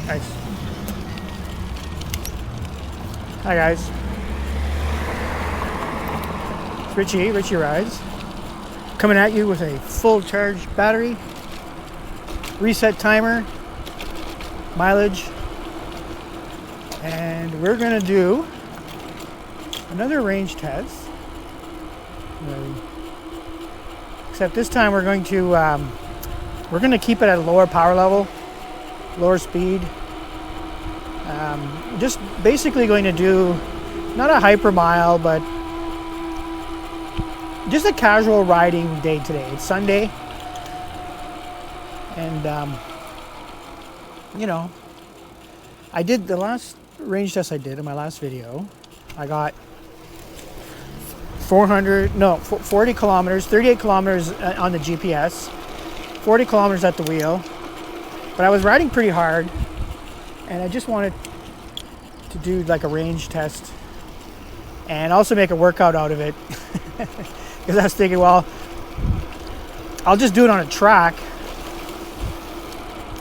Nice. Hi guys. It's Richie Rides. Coming at you with a full charge battery, reset timer, mileage, and we're gonna do another range test. Except this time we're going to keep it at a lower power level, lower speed. Just basically going to do not a hyper mile, but just a casual riding day today. It's Sunday, and I did the last range test I did in my last video. I got 40 kilometers, 38 kilometers on the GPS, 40 kilometers at the wheel. But I was riding pretty hard, and I just wanted to do like a range test and also make a workout out of it. Because I was thinking, well, I'll just do it on a track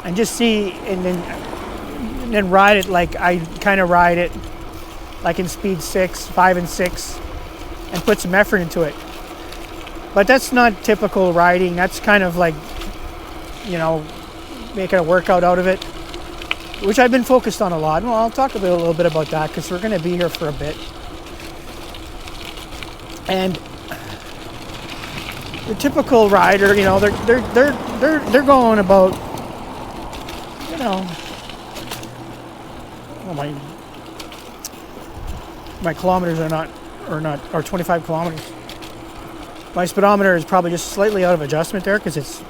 and just see, and then ride it like I kind of ride it like in speed 5 and 6. And put some effort into it. But that's not typical riding. That's kind of like, making a workout out of it, which I've been focused on a lot. Well, I'll talk a little bit about that because we're going to be here for a bit. And the typical rider, they're going about, my kilometers are 25 kilometers. My speedometer is probably just slightly out of adjustment there because it's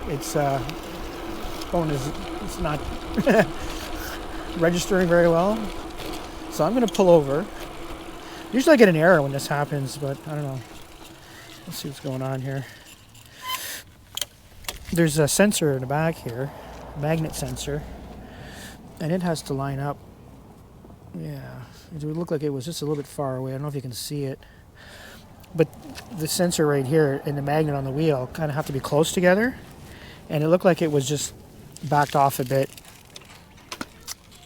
phone it's not registering very well. So I'm going to pull over. Usually I get an error when this happens, but I don't know. Let's see what's going on here. There's a sensor in the back here, magnet sensor, and it has to line up. Yeah, it would look like it was just a little bit far away. I don't know if you can see it. But the sensor right here and the magnet on the wheel kind of have to be close together. And it looked like it was just backed off a bit,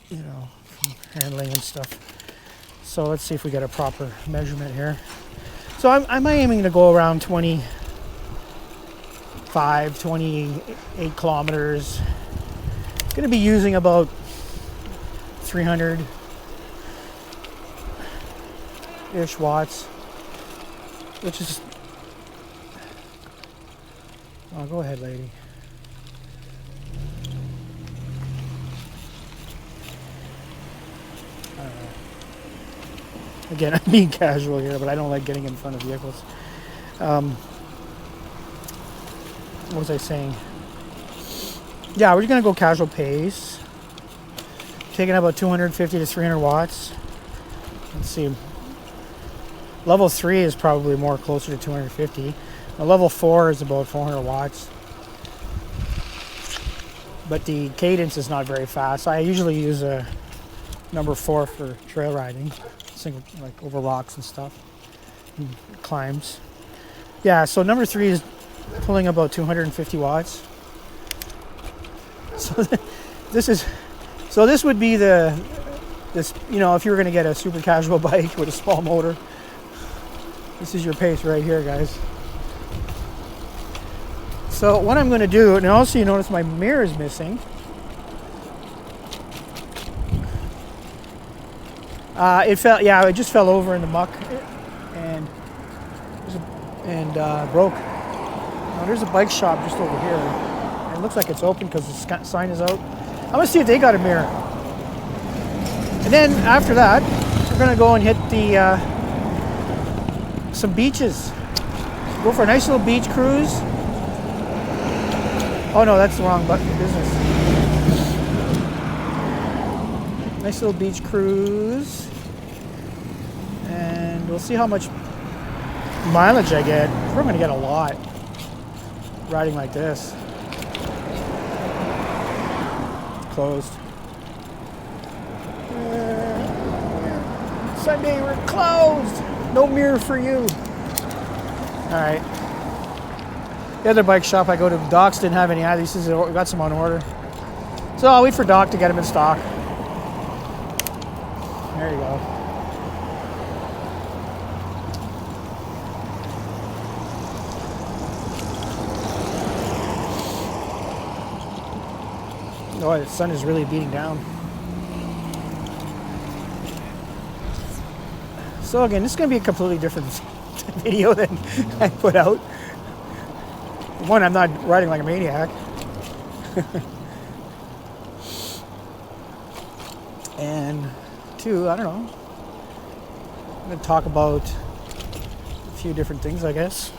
from handling and stuff. So let's see if we get a proper measurement here. So I'm aiming to go around 28 kilometers. Going to be using about 300-ish watts, which is... Oh, go ahead, lady. I don't know. Again, I'm being casual here, but I don't like getting in front of vehicles. What was I saying? Yeah, we're going to go casual pace. Taking about 250 to 300 watts. Let's see. Level 3 is probably more closer to 250. Now, level 4 is about 400 watts. But the cadence is not very fast. I usually use a number 4 for trail riding. Single, like over rocks and stuff. And climbs. Yeah, so number 3 is pulling about 250 watts. So this would be if you were going to get a super casual bike with a small motor. This is your pace right here, guys. So what I'm going to do, and also you notice my mirror is missing. It just fell over in the muck and broke. Now there's a bike shop just over here. And it looks like it's open because the sign is out. I'm going to see if they got a mirror. And then after that, we're going to go and hit some beaches. Go for a nice little beach cruise. Oh no, that's the wrong business. Nice little beach cruise. And we'll see how much mileage I get. We're going to get a lot riding like this. Closed. Sunday, we're closed. No mirror for you. All right. The other bike shop I go to, Doc's didn't have any either. He says we got some on order. So I'll wait for Doc to get them in stock. There you go. Oh, the sun is really beating down. So again, this is going to be a completely different video than I put out. One, I'm not riding like a maniac. And two, I don't know. I'm going to talk about a few different things, I guess.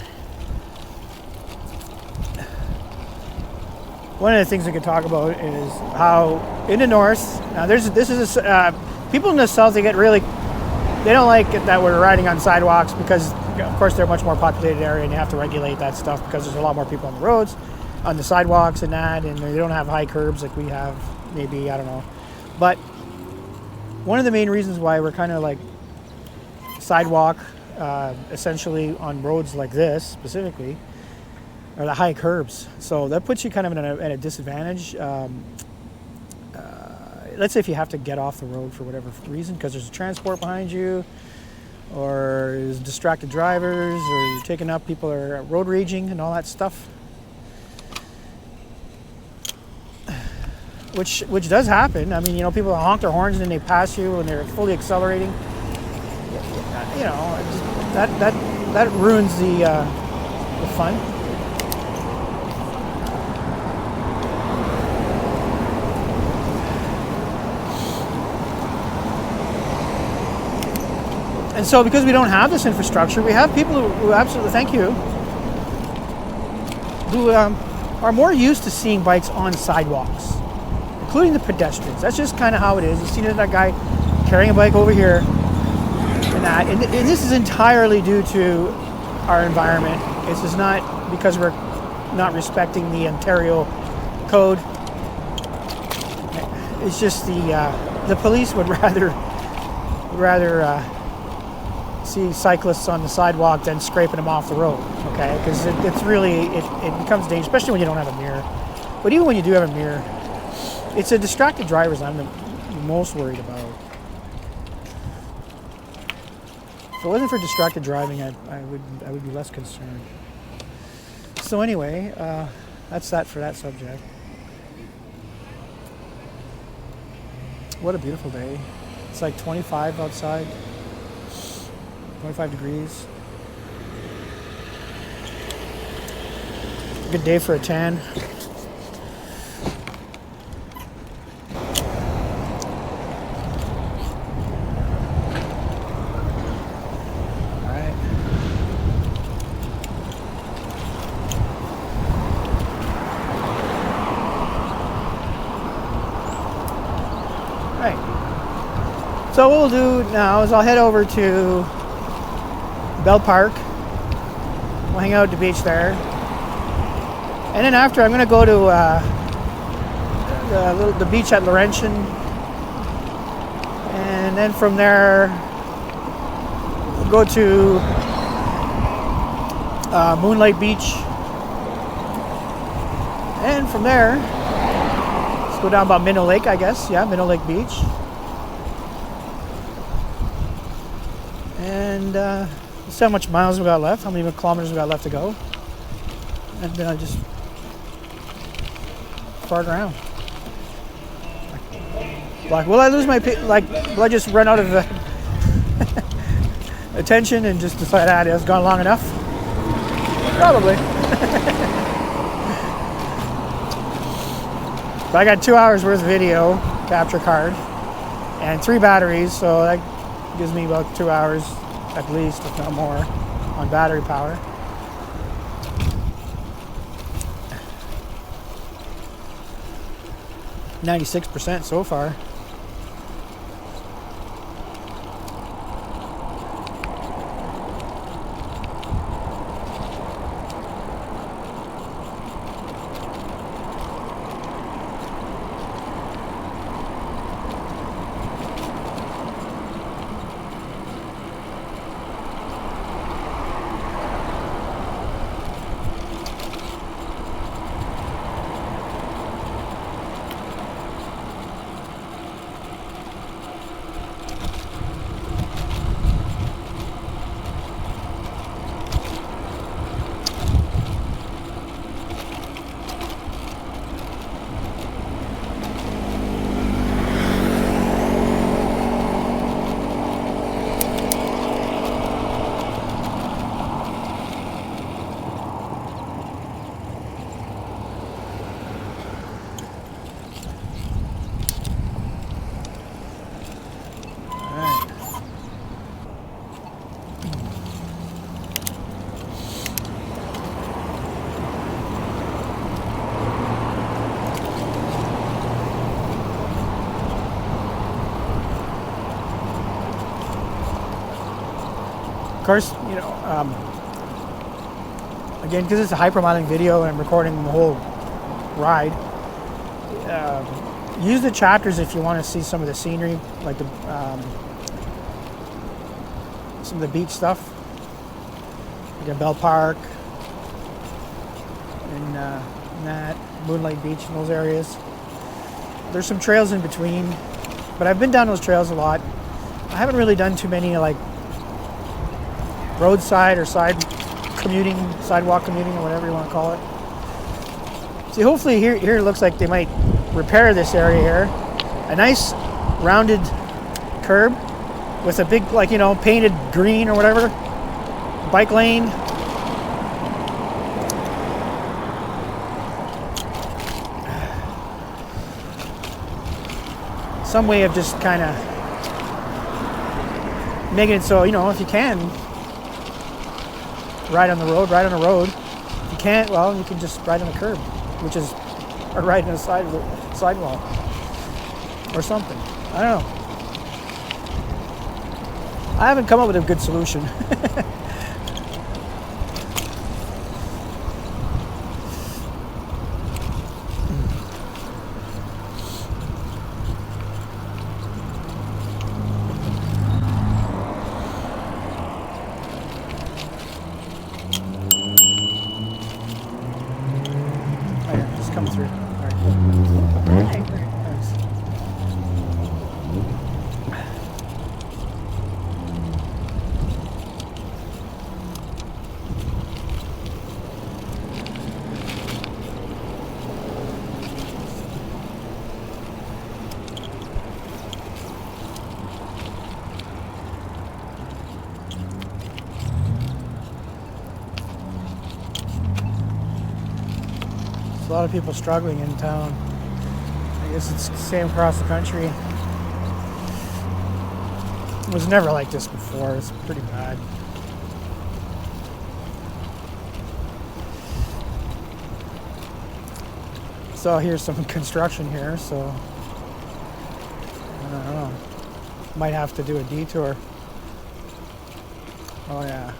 One of the things we could talk about is how in the north, now people in the south, they don't like it that we're riding on sidewalks because, of course, they're a much more populated area and you have to regulate that stuff because there's a lot more people on the roads, on the sidewalks and that, and they don't have high curbs like we have, maybe, I don't know. But one of the main reasons why we're kind of like sidewalk, essentially on roads like this specifically, are the high curbs. So that puts you kind of at a disadvantage. Let's say if you have to get off the road for whatever reason, because there's transport behind you, or there's distracted drivers, or you're taking up, people are road raging and all that stuff. Which does happen. I mean, you know, people honk their horns and then they pass you when they're fully accelerating. You know, that ruins the fun. And so because we don't have this infrastructure, we have people who absolutely, thank you, who are more used to seeing bikes on sidewalks, including the pedestrians. That's just kind of how it is. You see that guy carrying a bike over here and that. And this is entirely due to our environment. This is not because we're not respecting the Ontario code. It's just the police would rather see cyclists on the sidewalk than scraping them off the road, okay? Because it's really, it becomes dangerous, especially when you don't have a mirror. But even when you do have a mirror, it's the distracted drivers I'm the most worried about. If it wasn't for distracted driving, I would be less concerned. So anyway, that's that for that subject. What a beautiful day. It's like 25 outside. 25 degrees. Good day for a tan. Alright. Alright. So what we'll do now is I'll head over to Bell Park. We'll hang out at the beach there. And then after, I'm going to go to the beach at Laurentian. And then from there, we'll go to Moonlight Beach. And from there, let's go down about Minnow Lake, I guess. Yeah, Minnow Lake Beach. And let's see how much miles we got left, how many kilometers we got left to go. And then I just fart around. Like, will I lose my, will I just run out of attention and just decide, it's gone long enough? Probably. But I got 2 hours worth of video capture card and 3 batteries, so that gives me about 2 hours at least, if not more, on battery power. %, so far. course, you know, again, because it's a hypermiling video and I'm recording the whole ride, use the chapters if you want to see some of the scenery, like the some of the beach stuff, like in Bell Park and that Moonlight Beach and those areas. There's some trails in between, but I've been down those trails a lot. I haven't really done too many like roadside or sidewalk commuting or whatever you want to call it. See, hopefully here it looks like they might repair this area here. A nice rounded curb with a big, like, you know, painted green or whatever. Bike lane. Some way of just kind of making it so, you know, if you can ride on the road, ride on the road. If you can't, well, you can just ride on the curb, which is, or ride on the sidewalk or something. I don't know. I haven't come up with a good solution. A lot of people struggling in town. I guess it's the same across the country. It was never like this before. It's pretty bad. So here's some construction here, so I don't know. Might have to do a detour. Oh yeah.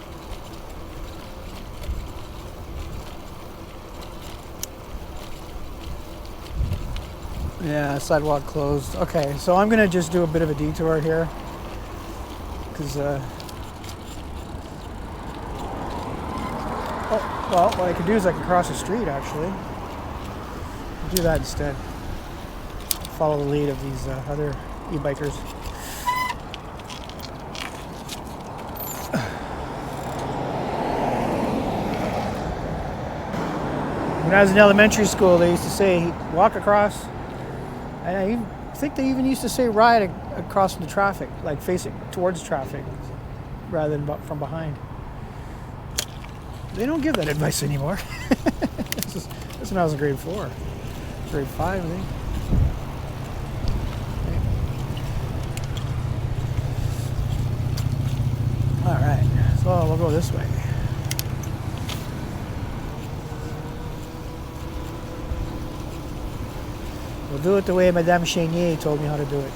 Yeah, sidewalk closed. Okay, so I'm gonna just do a bit of a detour here, because oh, well, what I could do is I could cross the street actually. I'll do that instead. Follow the lead of these other e-bikers. When I was in elementary school, they used to say walk across. And I think they even used to say ride across from the traffic, like facing towards traffic, rather than from behind. They don't give that advice anymore. This when I was in grade 4, grade 5, I think. Okay. All right, so we'll go this way. We'll do it the way Madame Chenier told me how to do it.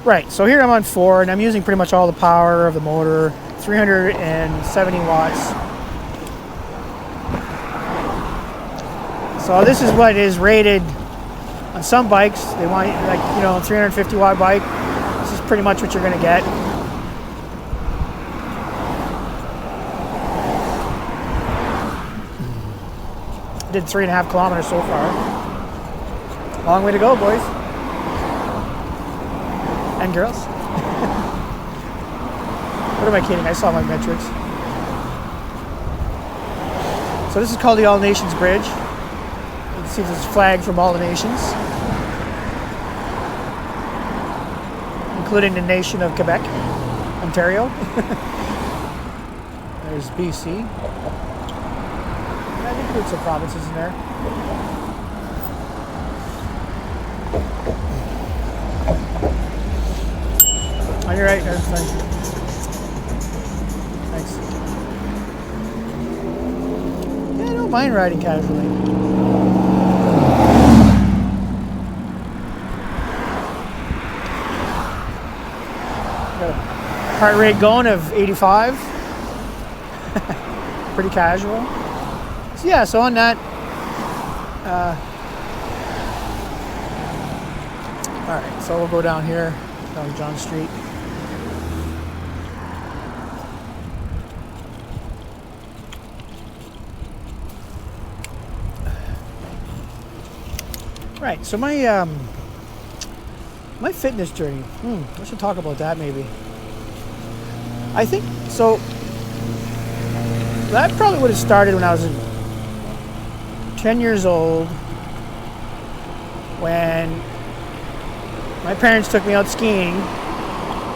Right, so here I'm on 4, and I'm using pretty much all the power of the motor, 370 watts. So this is what is rated on some bikes. They want, like, you know, a 350 watt bike. This is pretty much what you're going to get. Did 3.5 kilometers so far. Long way to go, boys and girls. What am I kidding? I saw my metrics. So this is called the All Nations Bridge. You can see this flag from all the nations, including the nation of Quebec, Ontario. There's BC. I think there's some provinces in there. On your right, that's fine. Thanks. Yeah, I don't mind riding casually. Heart rate going of 85. Pretty casual. So yeah, so on that, all right, so we'll go down here, down John Street. Right, so my fitness journey, I should talk about that maybe. I think, so that probably would have started when I was 10 years old, when my parents took me out skiing.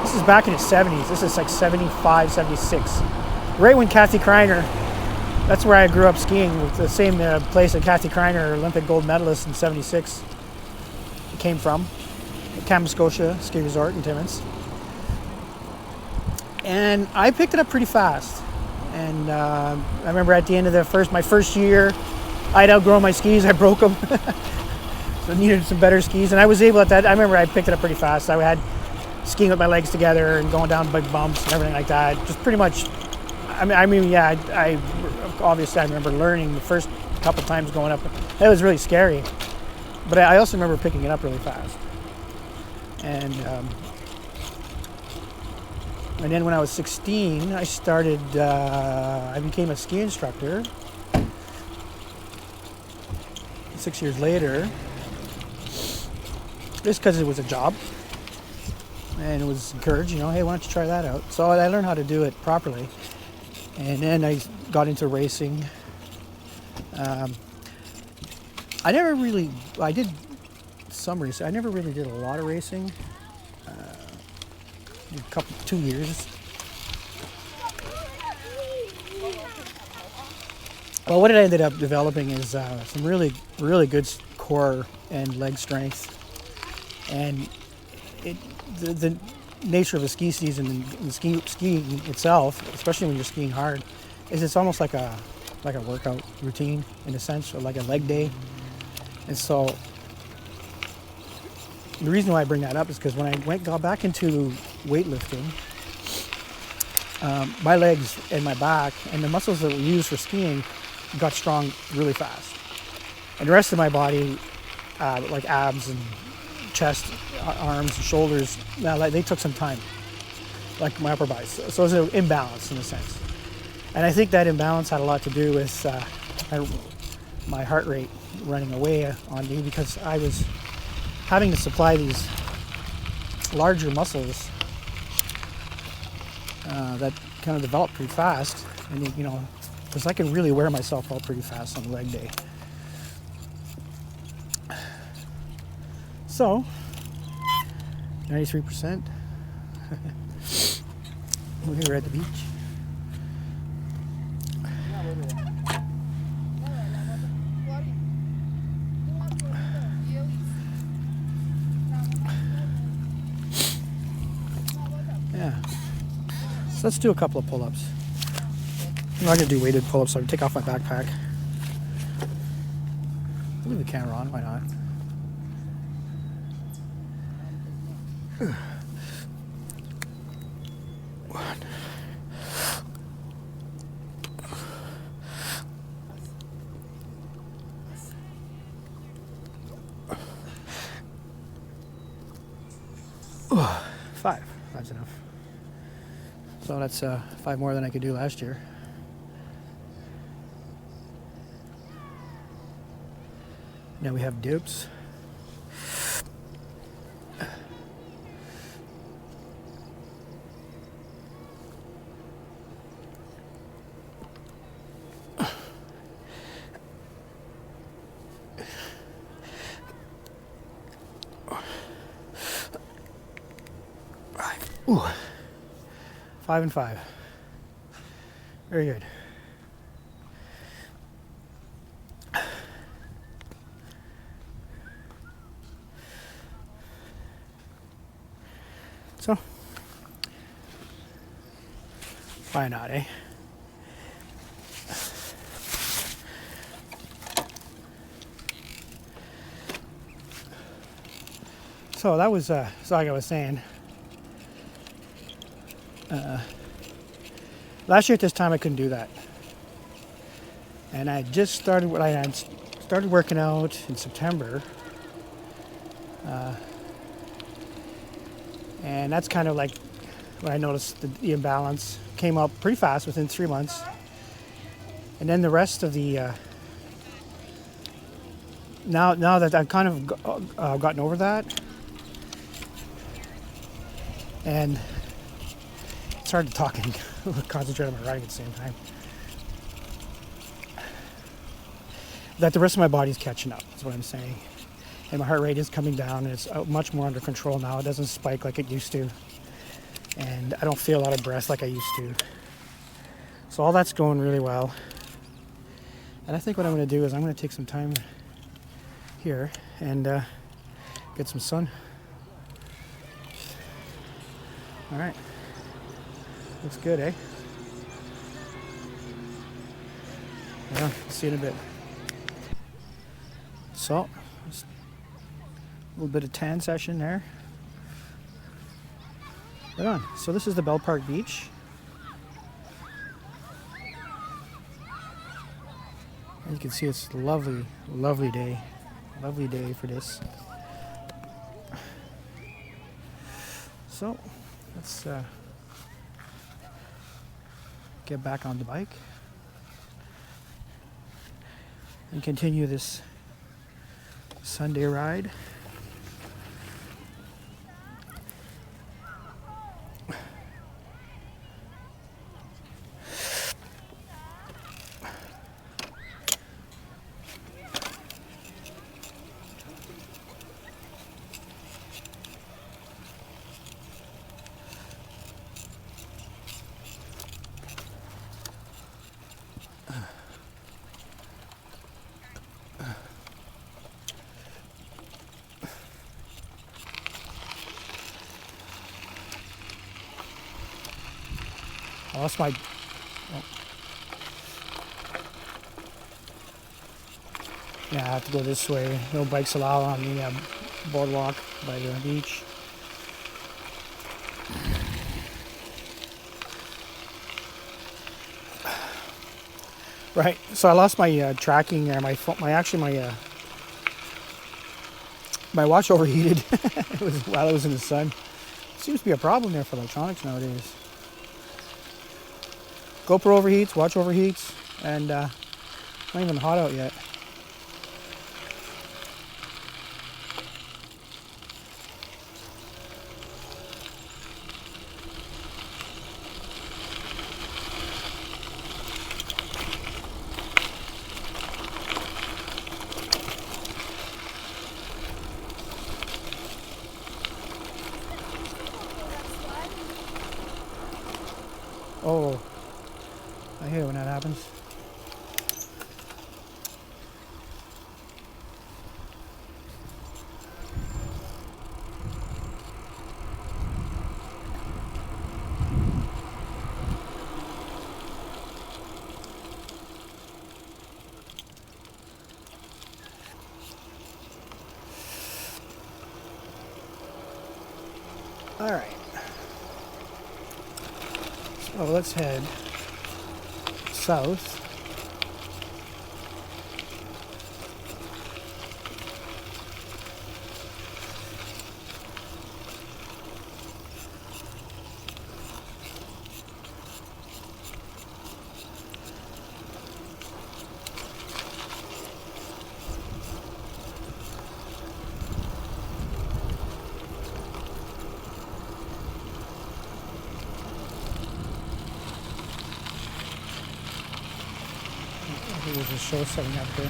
This is back in the 70s. This is like 75, 76. Right when Kathy Kreiner, that's where I grew up skiing, with the same place that Kathy Kreiner, Olympic gold medalist in 76, came from. Kamoskosia Ski Resort in Timmins. And I picked it up pretty fast. And I remember at the end of my first year, I'd outgrown my skis. I broke them. So I needed some better skis. And I was able at that, I remember I picked it up pretty fast. I had skiing with my legs together and going down big bumps and everything like that. Just pretty much, I obviously I remember learning the first couple times going up. It was really scary. But I also remember picking it up really fast. And then when I was 16, I started, I became a ski instructor. 6 years later, just because it was a job and it was encouraged, hey, why don't you try that out? So I learned how to do it properly. And then I got into racing. I did some racing. I never really did a lot of racing. 2 years. Well, what I ended up developing is some really, really good core and leg strength. And the nature of a ski season and skiing itself, especially when you're skiing hard, is it's almost like a workout routine in a sense, or like a leg day. And so the reason why I bring that up is because when I got back into weightlifting, my legs and my back and the muscles that we use for skiing got strong really fast. And the rest of my body, like abs and chest, arms and shoulders, they took some time, like my upper bodies. So it was an imbalance in a sense. And I think that imbalance had a lot to do with my heart rate running away on me, because I was having to supply these larger muscles that kind of developed pretty fast. And because I can really wear myself out pretty fast on leg day. So, 93%. We're at the beach. Yeah. So let's do a couple of pull-ups. I'm not going to do weighted pull-ups, so I'm going to take off my backpack. I'll leave the camera on, why not? One. Five. That's enough. So that's 5 more than I could do last year. Now we have dips. Ooh. 5 and 5. Very good. So, why not, eh? So that was, so like I was saying, Last year at this time I couldn't do that. And I just started what I had started working out in September. And that's kind of like when I noticed the imbalance came up pretty fast within 3 months. And then the rest of the now that I've kind of gotten over that, and it's hard to talk and concentrate on my writing at the same time, that the rest of my body's catching up, is what I'm saying. And my heart rate is coming down, and it's much more under control now. It doesn't spike like it used to. And I don't feel out of breath like I used to. So all that's going really well. And I think what I'm going to do is I'm going to take some time here and get some sun. All right. Looks good, eh? Yeah, see you in a bit. So, just a little bit of tan session there. Right on. So this is the Bell Park Beach. And you can see it's a lovely, lovely day. Lovely day for this. So, let's get back on the bike and continue this Sunday ride. I lost my... Oh. Yeah, I have to go this way. No bikes allowed on the boardwalk by the beach. Right, so I lost my tracking there. My watch overheated while I was in the sun. Seems to be a problem there for electronics nowadays. GoPro overheats, watch overheats, and not even hot out yet. Oh. I hate it when that happens. All right. So let's head south. There's a show setting up there.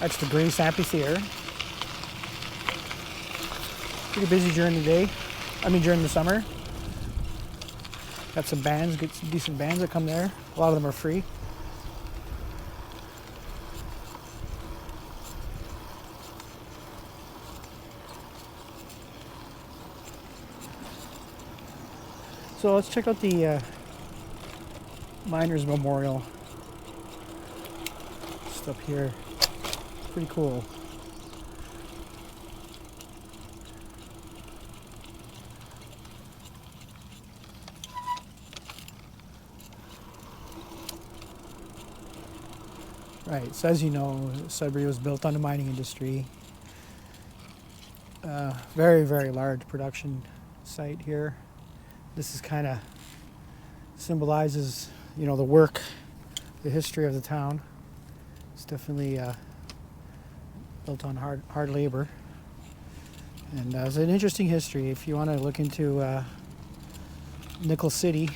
That's the Greece Amphitheater. Pretty busy during the day. During the summer. Got some bands, get some decent bands that come there. A lot of them are free. So let's check out the Miners Memorial. Just up here. Pretty cool. Right, so as you know, Sudbury was built on the mining industry. Very, very large production site here. This is kind of symbolizes, you know, the work, the history of the town. It's definitely built on hard labor. And it's an interesting history. If you want to look into Nickel City,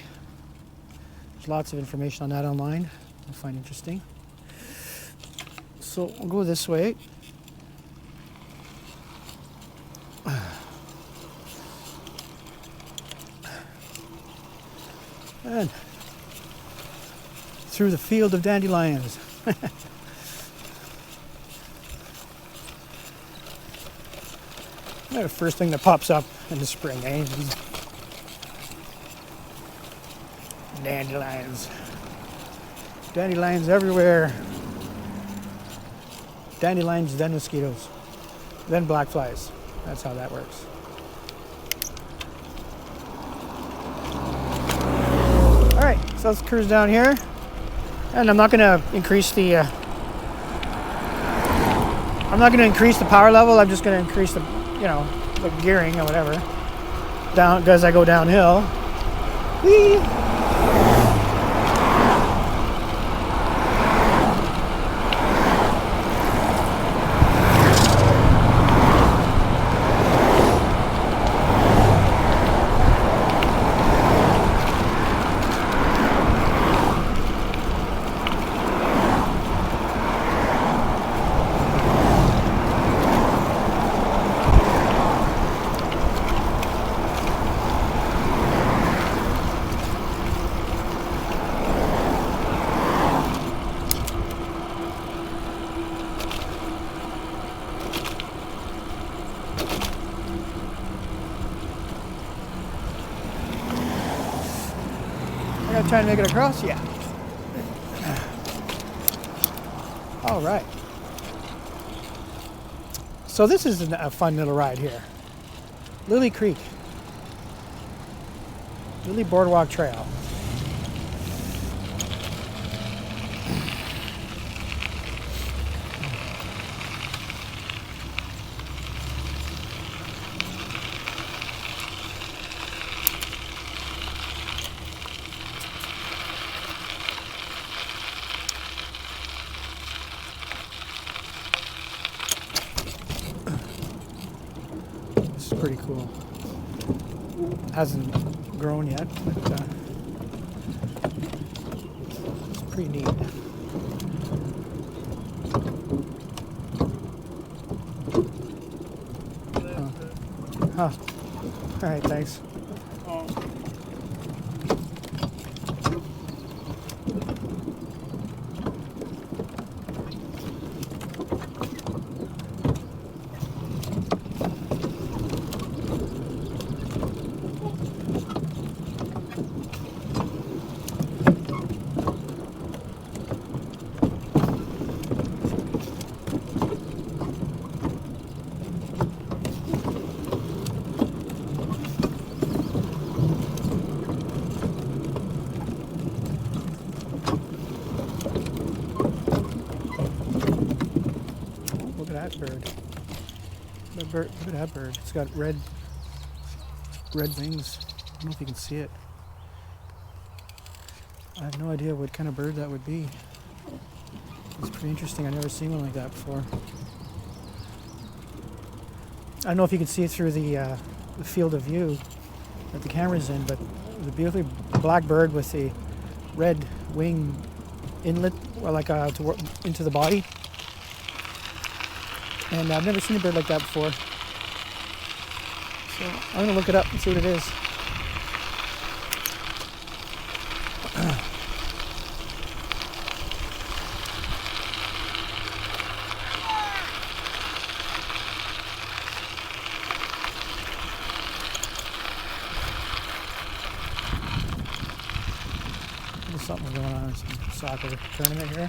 there's lots of information on that online. You'll find interesting. So we'll go this way. And through the field of dandelions. The first thing that pops up in the spring, eh? These dandelions. Dandelions everywhere. Dandelions, then mosquitoes, then black flies. That's how that works. All right, so let's cruise down here. And I'm not gonna increase the power level. I'm just gonna increase the, you know, the gearing or whatever. Down, as I go downhill. Whee! Trying to make it across? Yeah. All right. So this is a fun little ride here. Lilly Creek. Lilly Boardwalk Trail. Pretty cool. Hasn't grown yet, but it's pretty neat. Oh. All right, thanks. Look at that bird. It's got red wings. I don't know if you can see it. I have no idea what kind of bird that would be. It's pretty interesting. I've never seen one like that before. I don't know if you can see it through the field of view that the camera's in, but the beautifully black bird with the red wing inlet, or like into the body. And I've never seen a bird like that before. So I'm gonna look it up and see what it is. something going on, some soccer tournament here.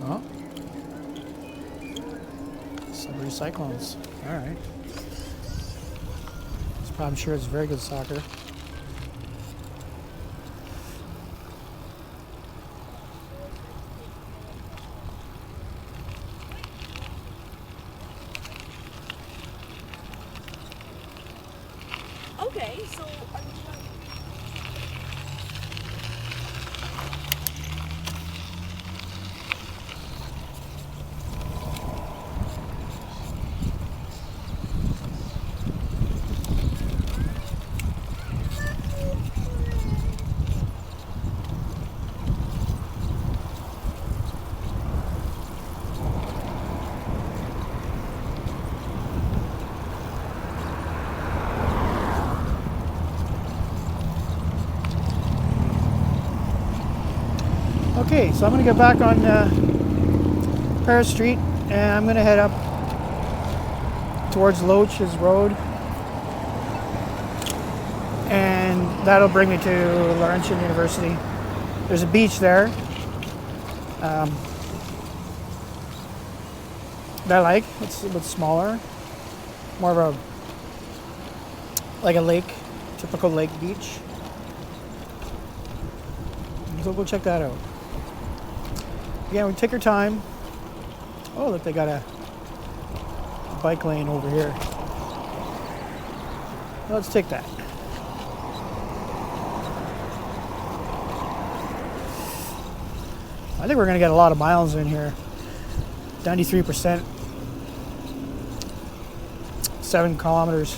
Oh, Sudbury Cyclones. All right. I'm sure it's very good soccer. Okay, so Okay, so I'm going to get back on Paris Street and I'm going to head up towards Loaches Road, and that'll bring me to Laurentian University. There's a beach there that I like. It's a bit smaller, more of a like a lake, typical lake beach. So go check that out. Again, we take our time. Oh, look, they got a bike lane over here. Let's take that. I think we're going to get a lot of miles in here. 93%. 7 kilometers.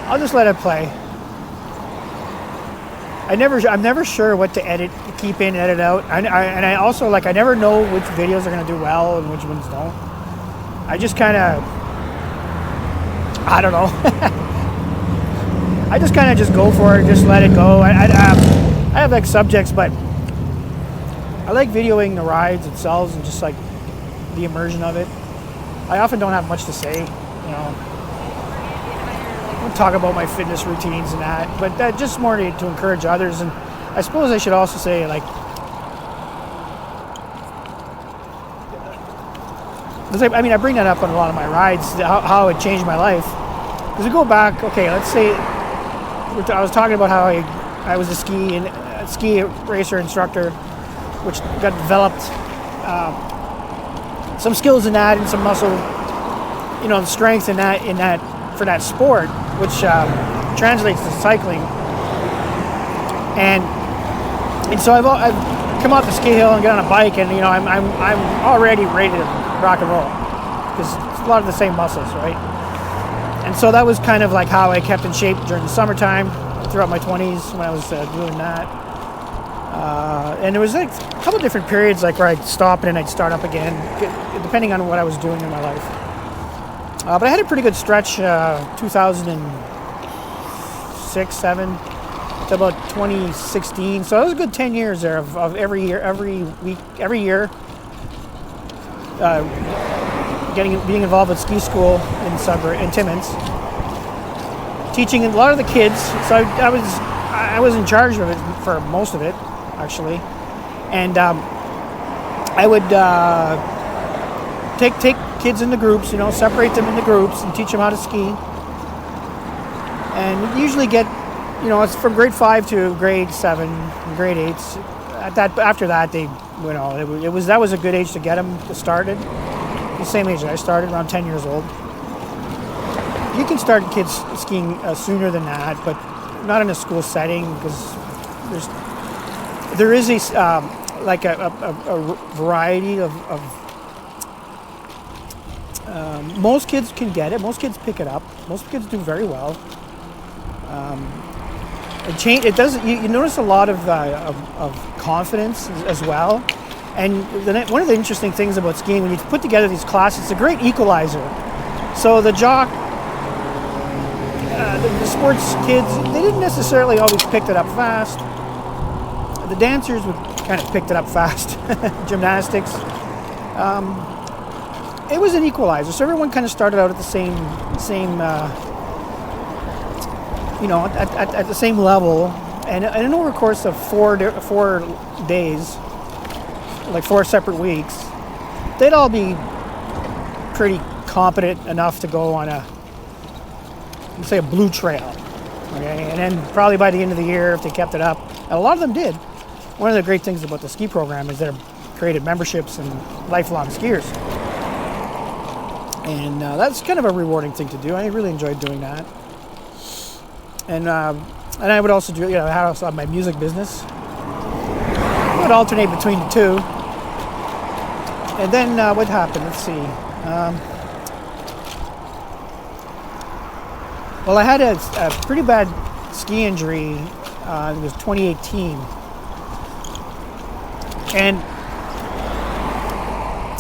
I'll just let it play. I'm never sure what to edit, keep in, edit out. And I also, like, I never know which videos are going to do well and which ones don't. I just kind of, I don't know. I just kind of just go for it, just let it go. I have like subjects, but I like videoing the rides themselves and just like the immersion of it. I often don't have much to say, you know. I don't talk about my fitness routines and that, but that just more to encourage others. And I suppose I should also say, like, I mean, I bring that up on a lot of my rides, how it changed my life. Because we go back, okay, let's say, I was talking about how I was a ski racer instructor, which got developed some skills in that and some muscle, you know, strength in that for that sport, which translates to cycling. And so I've come off the ski hill and get on a bike, and you know I'm already ready to rock and roll because it's a lot of the same muscles, right? And so that was kind of like how I kept in shape during the summertime, throughout my 20s when I was doing that. And there was like a couple different periods, like where I'd stop and then I'd start up again, depending on what I was doing in my life. But I had a pretty good stretch, 2006, 7 to about 2016. So it was a good 10 years there of every year, every week, every year, being involved with ski school in Sudbury, in Timmins, teaching a lot of the kids. So I was in charge of it for most of it, actually, and I would take kids into groups, you know, separate them into groups and teach them how to ski. And usually get it's from grade 5 to grade 7, grade 8. After that, that was a good age to get them started. The same age that I started, around 10 years old. You can start kids skiing sooner than that, but not in a school setting, because there is a variety of most kids can get it. Most kids pick it up. Most kids do very well. It does. You notice a lot of confidence as well. And one of the interesting things about skiing, when you put together these classes, it's a great equalizer. So the sports kids, they didn't necessarily always pick it up fast. The dancers would kind of picked it up fast. Gymnastics. It was an equalizer. So everyone kind of started out at the same at the same level. And over the course of 4 days, like 4 separate weeks, they'd all be pretty competent enough to go on a blue trail. Okay, and then probably by the end of the year, if they kept it up, and a lot of them did. One of the great things about the ski program is they've created memberships and lifelong skiers, and that's kind of a rewarding thing to do. I really enjoyed doing that, and I would also do, I also have my music business. I would alternate between the two. And then what happened? Let's see. Well, I had a pretty bad ski injury. It was 2018. And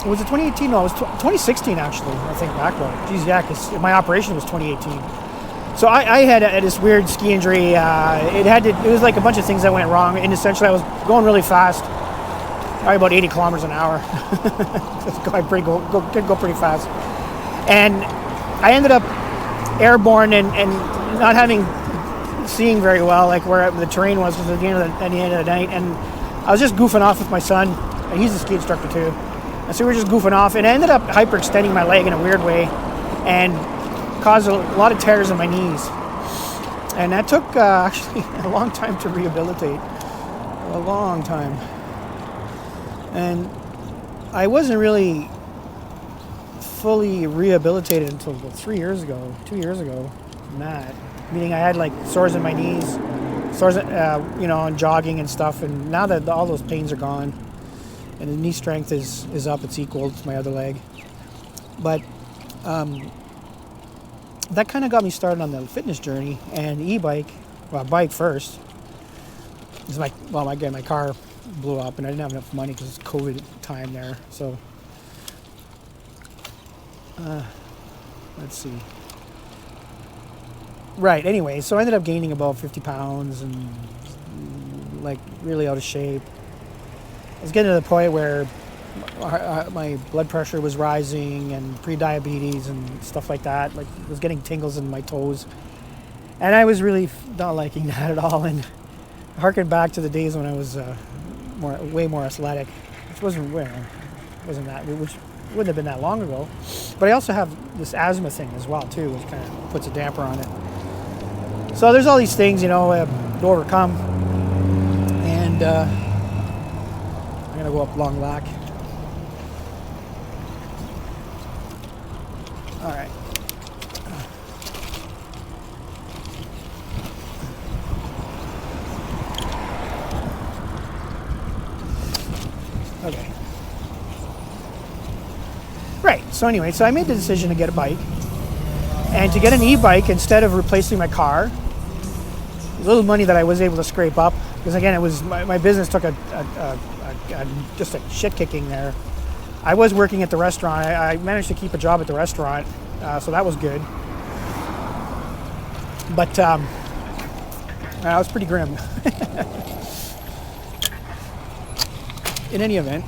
was it 2018? No, it was 2016 actually. I think backward. Geez, yeah, because my operation was 2018. So I had this weird ski injury. It was like a bunch of things that went wrong. And essentially, I was going really fast. Probably about 80 kilometers an hour. Could go pretty fast. And I ended up airborne and not seeing very well, like where the terrain was at the end of the night. And I was just goofing off with my son. And he's a ski instructor too. And so we were just goofing off. And I ended up hyperextending my leg in a weird way and caused a lot of tears in my knees. And that took actually a long time to rehabilitate. A long time. And I wasn't really fully rehabilitated until 2 years ago from that. Meaning I had like sores in my knees, sores, on jogging and stuff. And now that all those pains are gone and the knee strength is up, it's equal to my other leg. But that kind of got me started on the fitness journey. And Ebike, bike first. My car blew up and I didn't have enough money because it's COVID time there. So let's see. Right, anyway, so I ended up gaining about 50 pounds and like really out of shape. I was getting to the point where my blood pressure was rising and pre-diabetes and stuff like that. Like I was getting tingles in my toes. And I was really not liking that at all. And harken back to the days when I was way more athletic, which wouldn't have been that long ago. But I also have this asthma thing as well too, which kind of puts a damper on it. So there's all these things, to overcome. And I'm gonna go up Long Lac. All right. Okay. Right, so anyway, I made the decision to get a bike. And to get an e-bike instead of replacing my car, the little money that I was able to scrape up, because again, it was my business took just a shit kicking there. I was working at the restaurant. I managed to keep a job at the restaurant, so that was good. But it was pretty grim. In any event,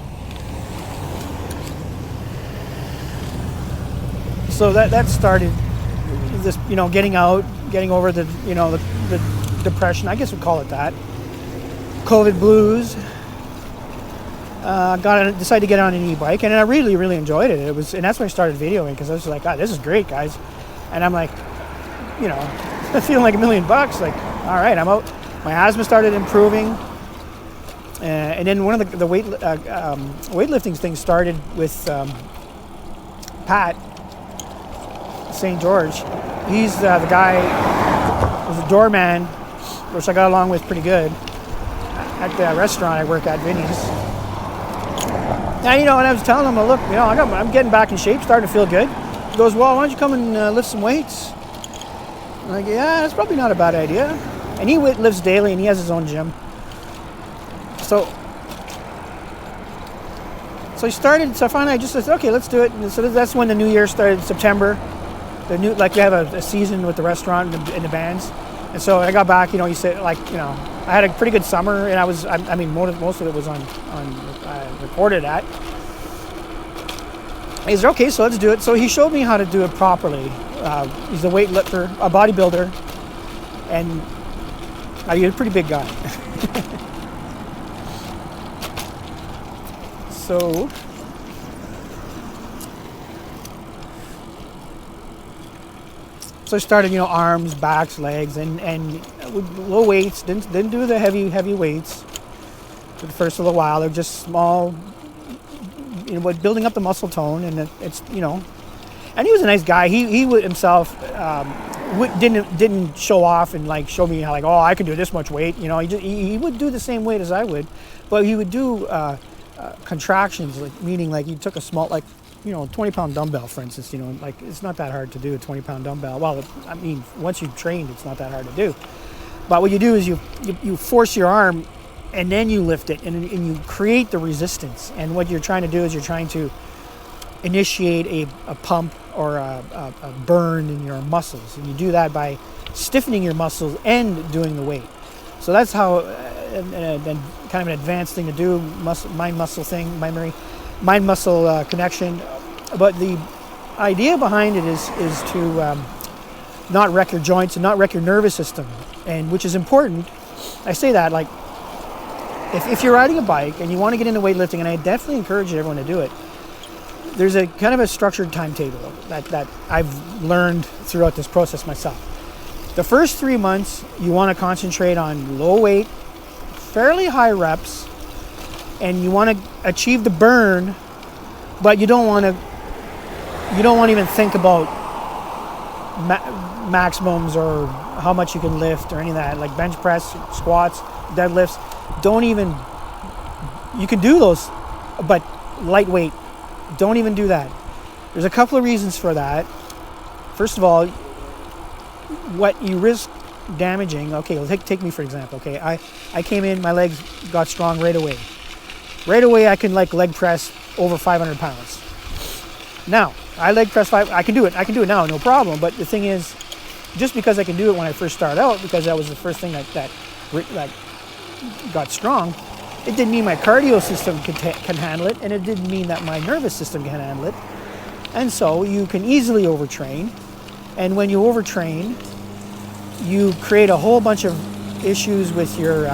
so that started this, getting out, getting over the depression, I guess we'd call it that. COVID blues. Decided to get on an e-bike, and I really, really enjoyed it. And that's when I started videoing, because I was like, this is great, guys. And I'm like, feeling like $1 million. Like, all right, I'm out. My asthma started improving. And then one of the weightlifting things started with Pat St. George. He's the guy, was a doorman, which I got along with pretty good, at the restaurant I work at, Vinny's. And and I was telling him, look, I'm getting back in shape, starting to feel good. He goes, well, why don't you come and lift some weights? I'm like, yeah, that's probably not a bad idea. And he lifts daily, and he has his own gym. So he started. So finally, I just said, okay, let's do it. And so that's when the new year started, September. We have a season with the restaurant and the bands. And so I got back. You said, I had a pretty good summer, and most of it was on recorded at. He said, okay, so let's do it. So he showed me how to do it properly. He's a weightlifter, a bodybuilder, and he's a pretty big guy. So I started, arms, backs, legs, and with low weights. Didn't do the heavy weights for the first little while. They're just small, but building up the muscle tone, and it's. And he was a nice guy. He would himself didn't show off and show me how I can do this much weight. He would do the same weight as I would, but he would do contractions, meaning he took a small 20-pound dumbbell, for instance. It's not that hard to do a 20-pound dumbbell. Well, once you've trained, it's not that hard to do. But what you do is you force your arm, and then you lift it, and you create the resistance. And what you're trying to do is you're trying to initiate a pump or a burn in your muscles, and you do that by stiffening your muscles and doing the weight. So that's how, and kind of an advanced thing to do, mind-muscle connection. But the idea behind it is to not wreck your joints and not wreck your nervous system, and which is important. I say that if you're riding a bike and you want to get into weightlifting, and I definitely encourage everyone to do it, there's a kind of a structured timetable that I've learned throughout this process myself. The first 3 months, you want to concentrate on low weight, fairly high reps, and you want to achieve the burn, but you don't want to even think about maximums or how much you can lift or any of that, like bench press, squats, deadlifts. You can do those, but lightweight. Don't even do that. There's a couple of reasons for that. First of all, what you risk damaging. Okay, take me for example. Okay, I came in, my legs got strong right away. Right away, I can leg press over 500 pounds. Now, I leg press I can do it. I can do it now, no problem. But the thing is, just because I can do it when I first started out, because that was the first thing that got strong, it didn't mean my cardio system can handle it, and it didn't mean that my nervous system can handle it. And so you can easily overtrain, and when you overtrain, you create a whole bunch of issues with your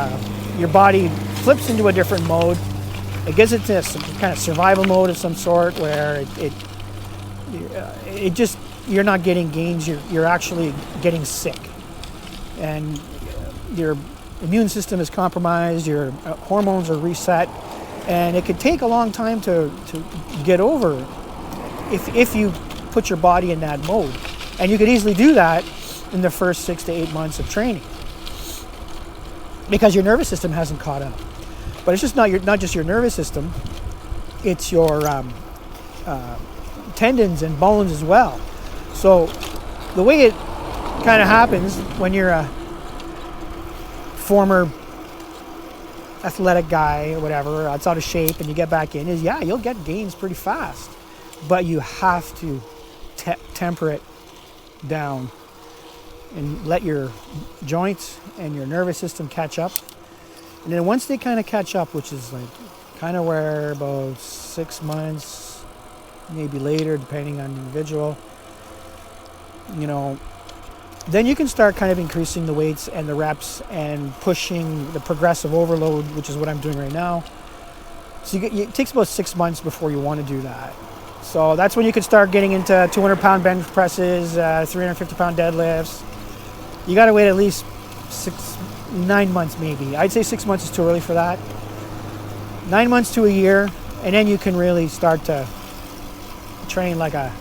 body. Flips into a different mode. It gets into some kind of survival mode of some sort where you're not getting gains. You're actually getting sick, and your immune system is compromised, your hormones are reset, and it could take a long time to get over if you put your body in that mode. And you could easily do that in the first 6 to 8 months of training because your nervous system hasn't caught up. But it's just not just your nervous system, it's your tendons and bones as well. So the way it kind of happens when you're a former athletic guy or whatever, that's out of shape, and you get back in, is you'll get gains pretty fast, but you have to temper it down and let your joints and your nervous system catch up. And then once they kind of catch up, which is kind of where about 6 months, maybe later, depending on the individual, then you can start kind of increasing the weights and the reps and pushing the progressive overload, which is what I'm doing right now. So it takes about 6 months before you want to do that. So that's when you can start getting into 200-pound bench presses, 350-pound deadlifts. You got to wait at least 9 months maybe. I'd say 6 months is too early for that. 9 months to a year, and then you can really start to train like a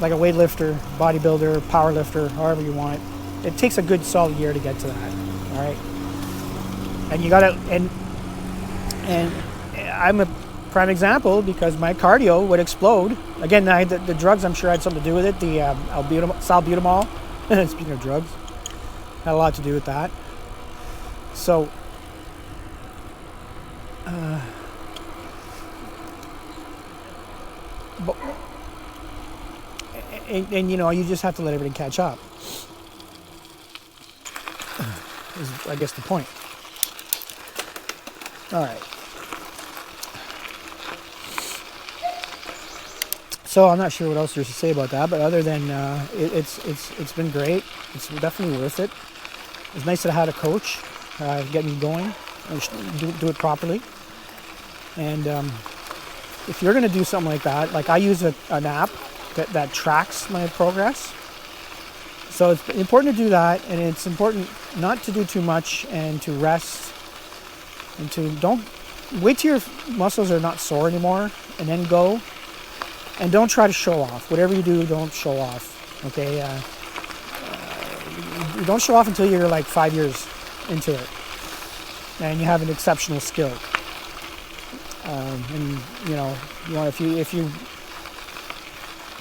weightlifter, bodybuilder, power lifter, however you want. It takes a good solid year to get to that. All right, and you gotta and I'm a prime example because my cardio would explode. Again, the drugs, I'm sure, had something to do with it. The salbutamol, speaking of drugs, had a lot to do with that. So, and you know, you just have to let everything catch up. Is, I guess, the point. All right. So I'm not sure what else there's to say about that, but other than it's been great. It's definitely worth it. It's nice that I had a coach get me going and do it properly. And if you're going to do something like that, like I use an app that tracks my progress. So it's important to do that, and it's important not to do too much and to rest and to don't wait till your muscles are not sore anymore and then go. And don't try to show off. Whatever you do, don't show off. Okay? You don't show off until you're like 5 years into it, and you have an exceptional skill. And you know, if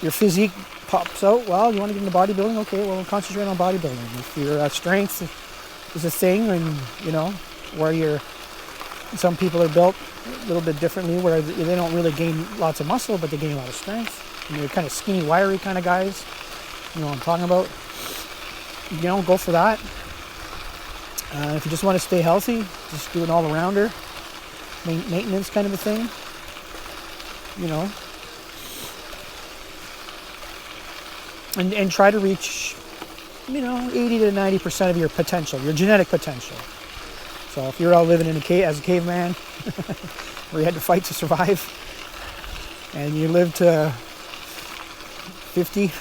your physique pops out, well, you want to get into bodybuilding. Okay, well, concentrate on bodybuilding. If your strength is a thing, and you know where some people are built a little bit differently, where they don't really gain lots of muscle, but they gain a lot of strength. And they're kind of skinny, wiry kind of guys. You know what I'm talking about? You know, go for that. If you just want to stay healthy, just do an all-arounder, maintenance kind of a thing. You know, and try to reach, 80 to 90% of your potential, your genetic potential. So if you're out living in a cave as a caveman, where you had to fight to survive, and you live to 50,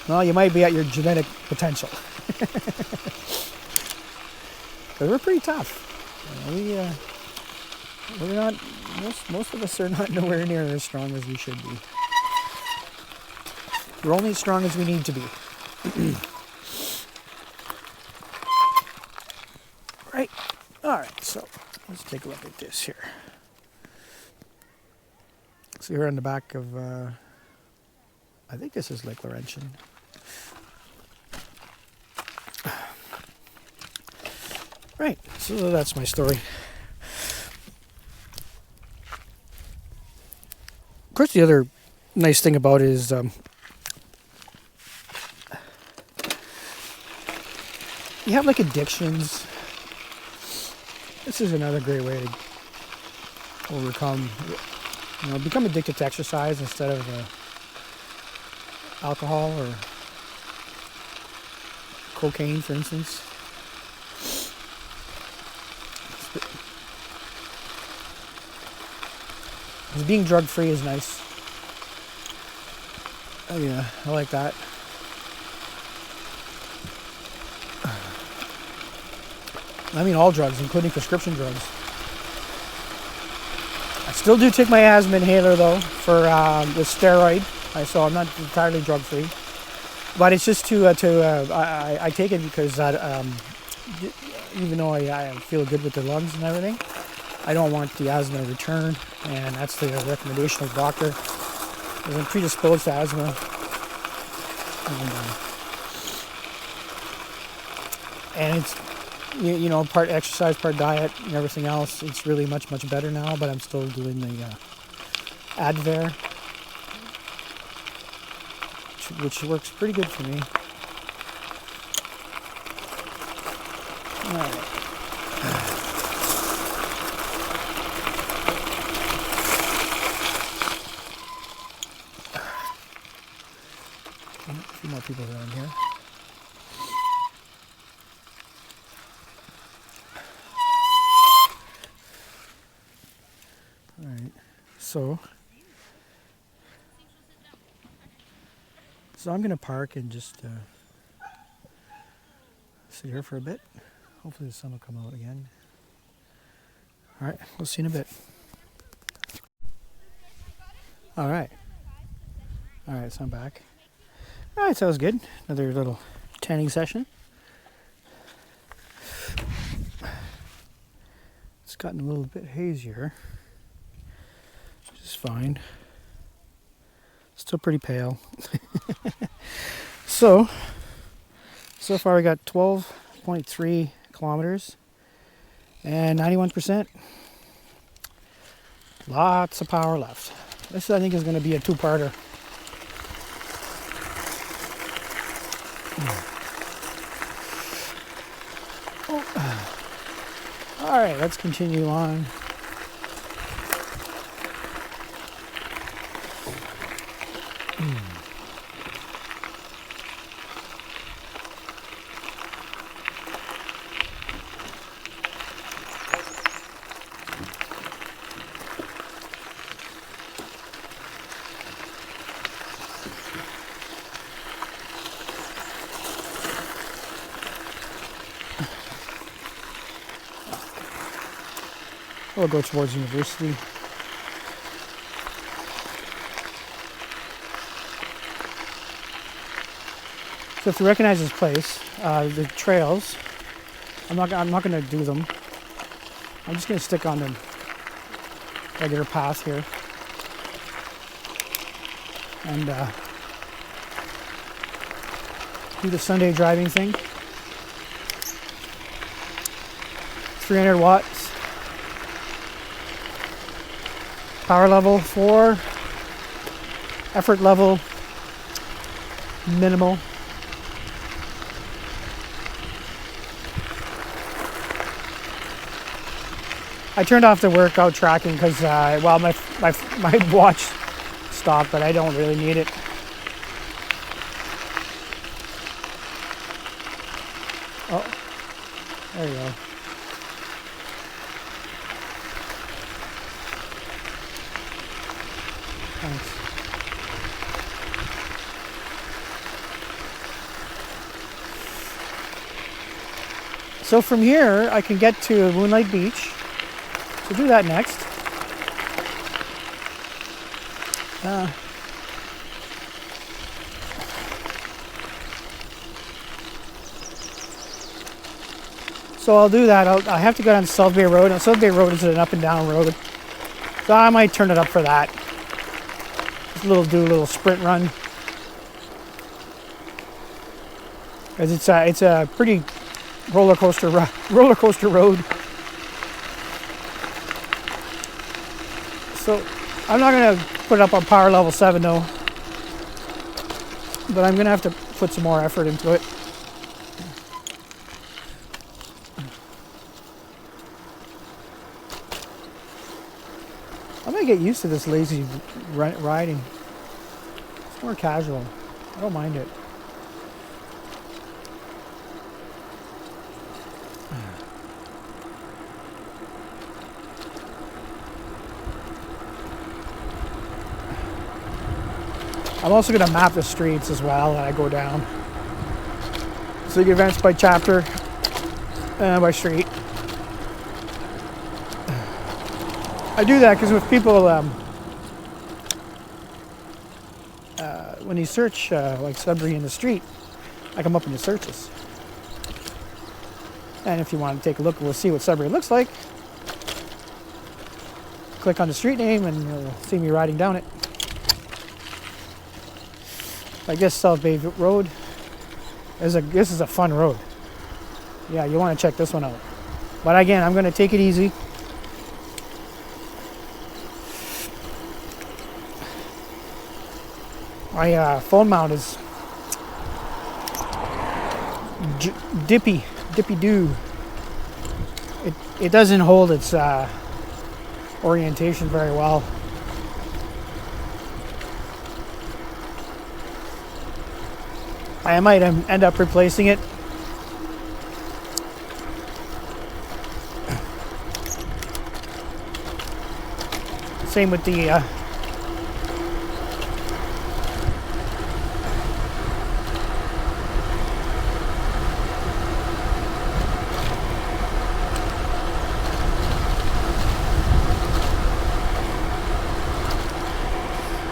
well, you might be at your genetic potential. Because we're pretty tough. We're not. Most of us are not nowhere near as strong as we should be. We're only as strong as we need to be. Right. All right. So let's take a look at this here. So here on the back of, I think this is Lake Laurentian. Right. So that's my story. Of course, the other nice thing about it is you have like addictions. This is another great way to overcome, become addicted to exercise instead of alcohol or cocaine, for instance. Because being drug-free is nice. Oh yeah, I like that. I mean all drugs, including prescription drugs. I still do take my asthma inhaler though for the steroid, so I'm not entirely drug-free. But it's just I take it because even though I feel good with the lungs and everything, I don't want the asthma to return, and that's the recommendation of the doctor. Because I'm predisposed to asthma. And it's, part exercise, part diet, and everything else. It's really much, much better now, but I'm still doing the Advair, which works pretty good for me. All right. A few more people around here. All right, so I'm gonna park and just sit here for a bit. Hopefully the sun will come out again. All right, we'll see in a bit. All right, so I'm back. All right, so that was good. Another little tanning session. It's gotten a little bit hazier, which is fine. Still pretty pale. So far we got 12.3 kilometers and 91%. Lots of power left. This I think is going to be a two-parter. All right, let's continue on. We'll go towards university. So if you recognize this place, the trails, I'm not going to do them. I'm just going to stick on the regular path here, and do the Sunday driving thing. 300 watts. Power level 4, effort level minimal. I turned off the workout tracking because, well, my watch stopped, but I don't really need it. Oh, there you go. Thanks. So from here, I can get to Moonlight Beach. So do that next. So I'll do that. I have to go down Sudbury Road. Now, Sudbury Road is an up and down road. So I might turn it up for that. Do a little sprint run. Because it's a pretty roller coaster road. So I'm not going to put it up on power level 7 though. But I'm going to have to put some more effort into it. I'm going to get used to this lazy riding. It's more casual. I don't mind it. I'm also going to map the streets as well that I go down. So you get events by chapter and by street. I do that because with people, when you search like Sudbury in the street, I come up in the searches. And if you want to take a look, we'll see what Sudbury looks like. Click on the street name and you'll see me riding down it. I guess South Bay Road this is a fun road. Yeah, you want to check this one out. But again, I'm going to take it easy. My phone mount is dippy doo. It doesn't hold its orientation very well. I might end up replacing it. Same with the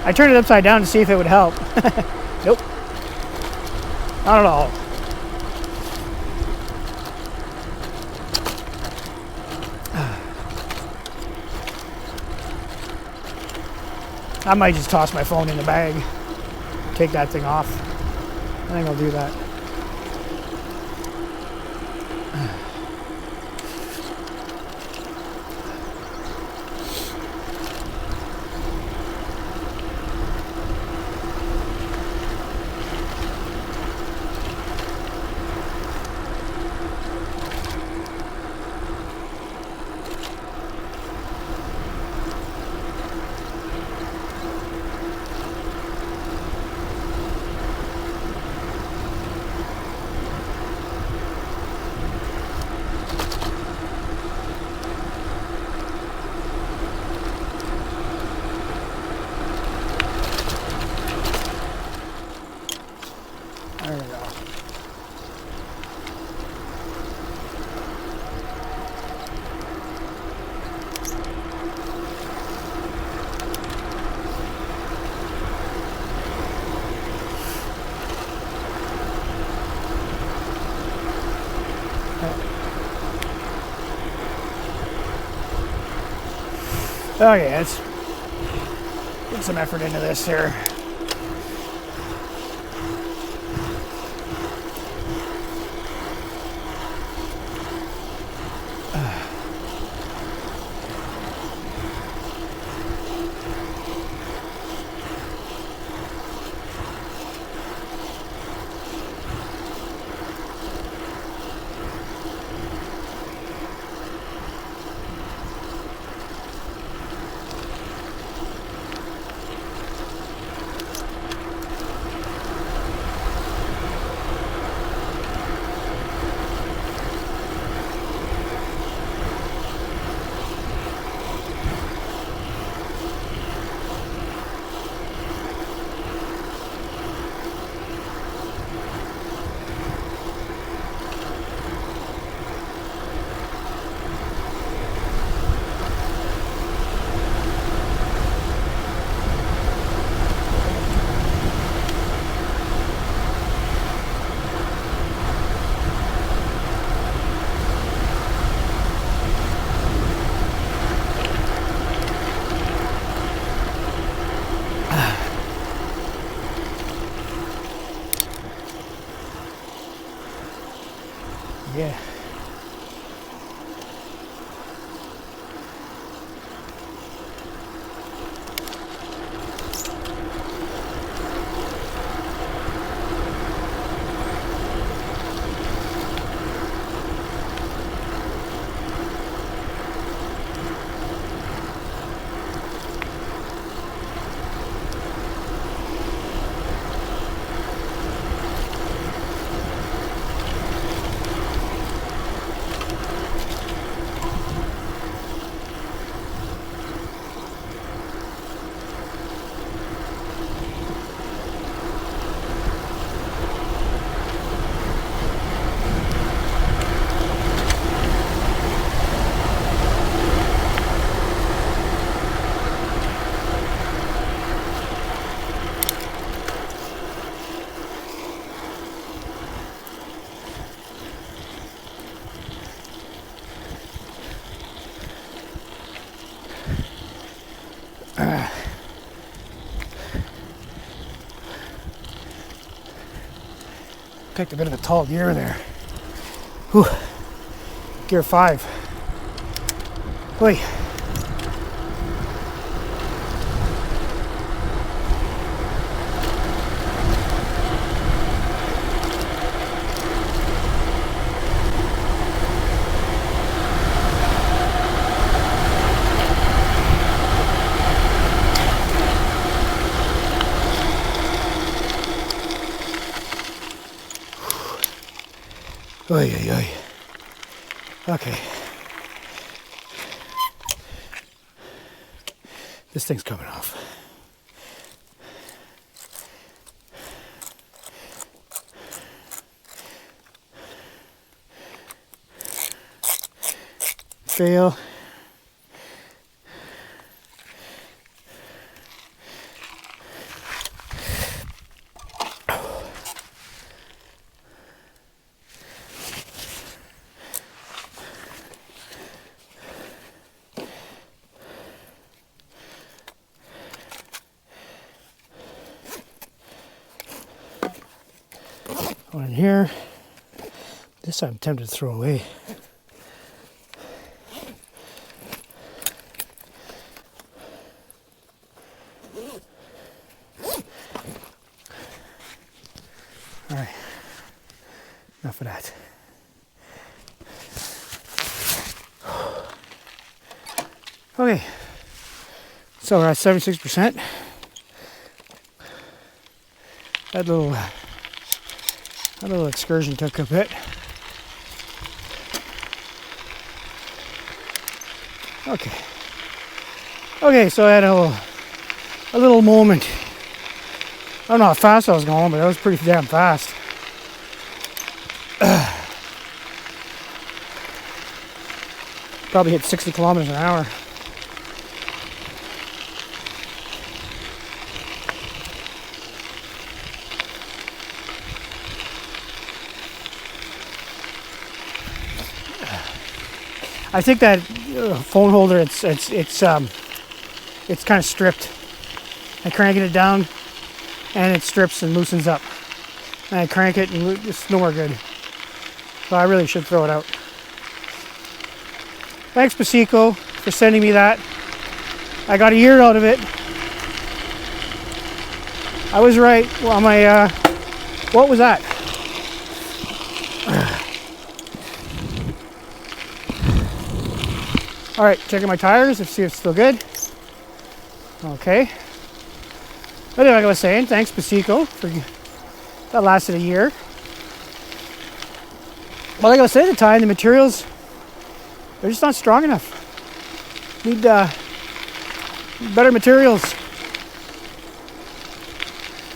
I turned it upside down to see if it would help. Nope. Not at all. I might just toss my phone in the bag. Take that thing off. I think I'll do that. There we go. Okay, let's put some effort into this here. Yeah. Picked a bit of a tall gear there. Whew. Gear 5. Oi. Oy, oy, oy. Okay. This thing's coming off. Fail. One in here. This I'm tempted to throw away. All right, enough of that. Okay, so we're at 76%. That little excursion took a bit. Okay, so I had a little moment. I don't know how fast I was going, but I was pretty damn fast. Probably hit 60 kilometers an hour. I think that phone holder, it's kind of stripped. I cranking it down, and it strips and loosens up. And I crank it, and it's nowhere good. So I really should throw it out. Thanks, Basico, for sending me that. I got a year out of it. I was right. Well, my what was that? All right, checking my tires to see if it's still good. Okay. But like I was saying, thanks, Basico, for that lasted a year. But like I was saying at the time, the materials, they're just not strong enough. Need better materials.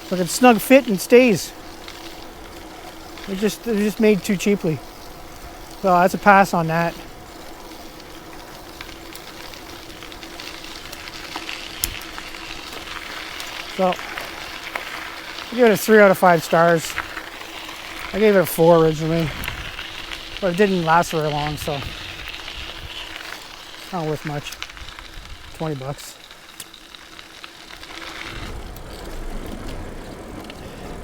So it can snug fit and stays. They're just made too cheaply. So that's a pass on that. So I give it a 3 out of 5 stars. I gave it a 4 originally, but it didn't last very long, so it's not worth much. $20.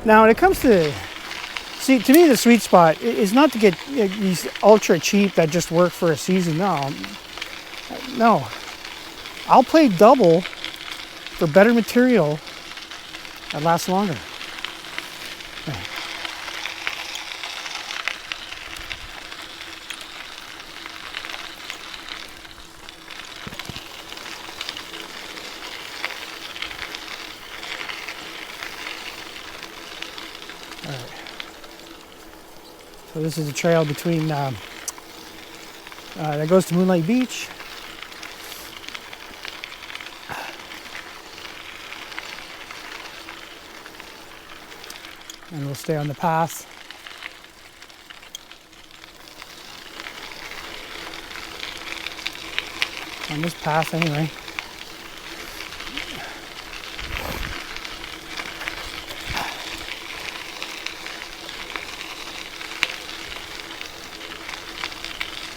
Now when it comes to, see, to me the sweet spot is not to get these ultra cheap that just work for a season. No. I'll play double for better material that lasts longer. Okay. All right. So this is a trail between that goes to Moonlight Beach. And we'll stay on the path. On this path anyway.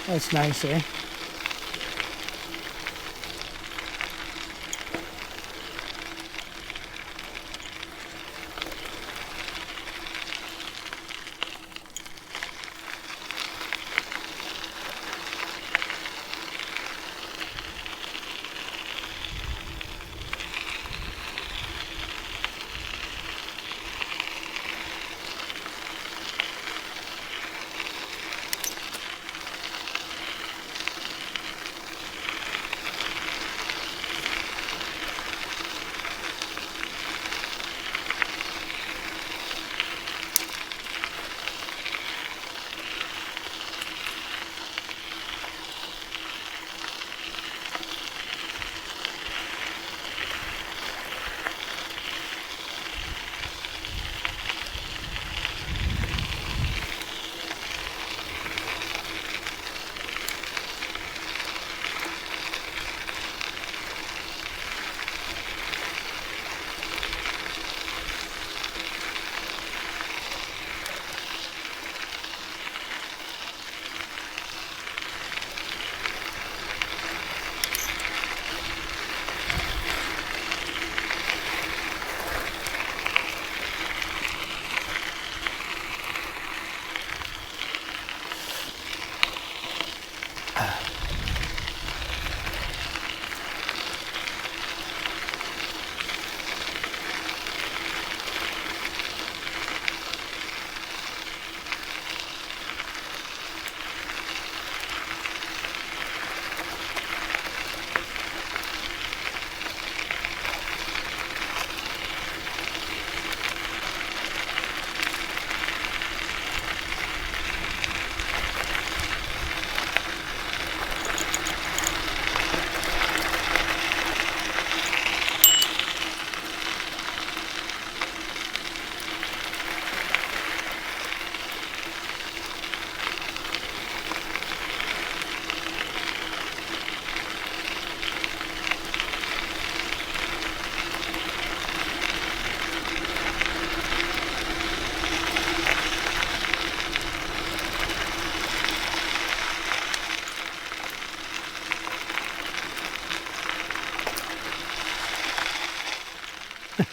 That's nice, eh?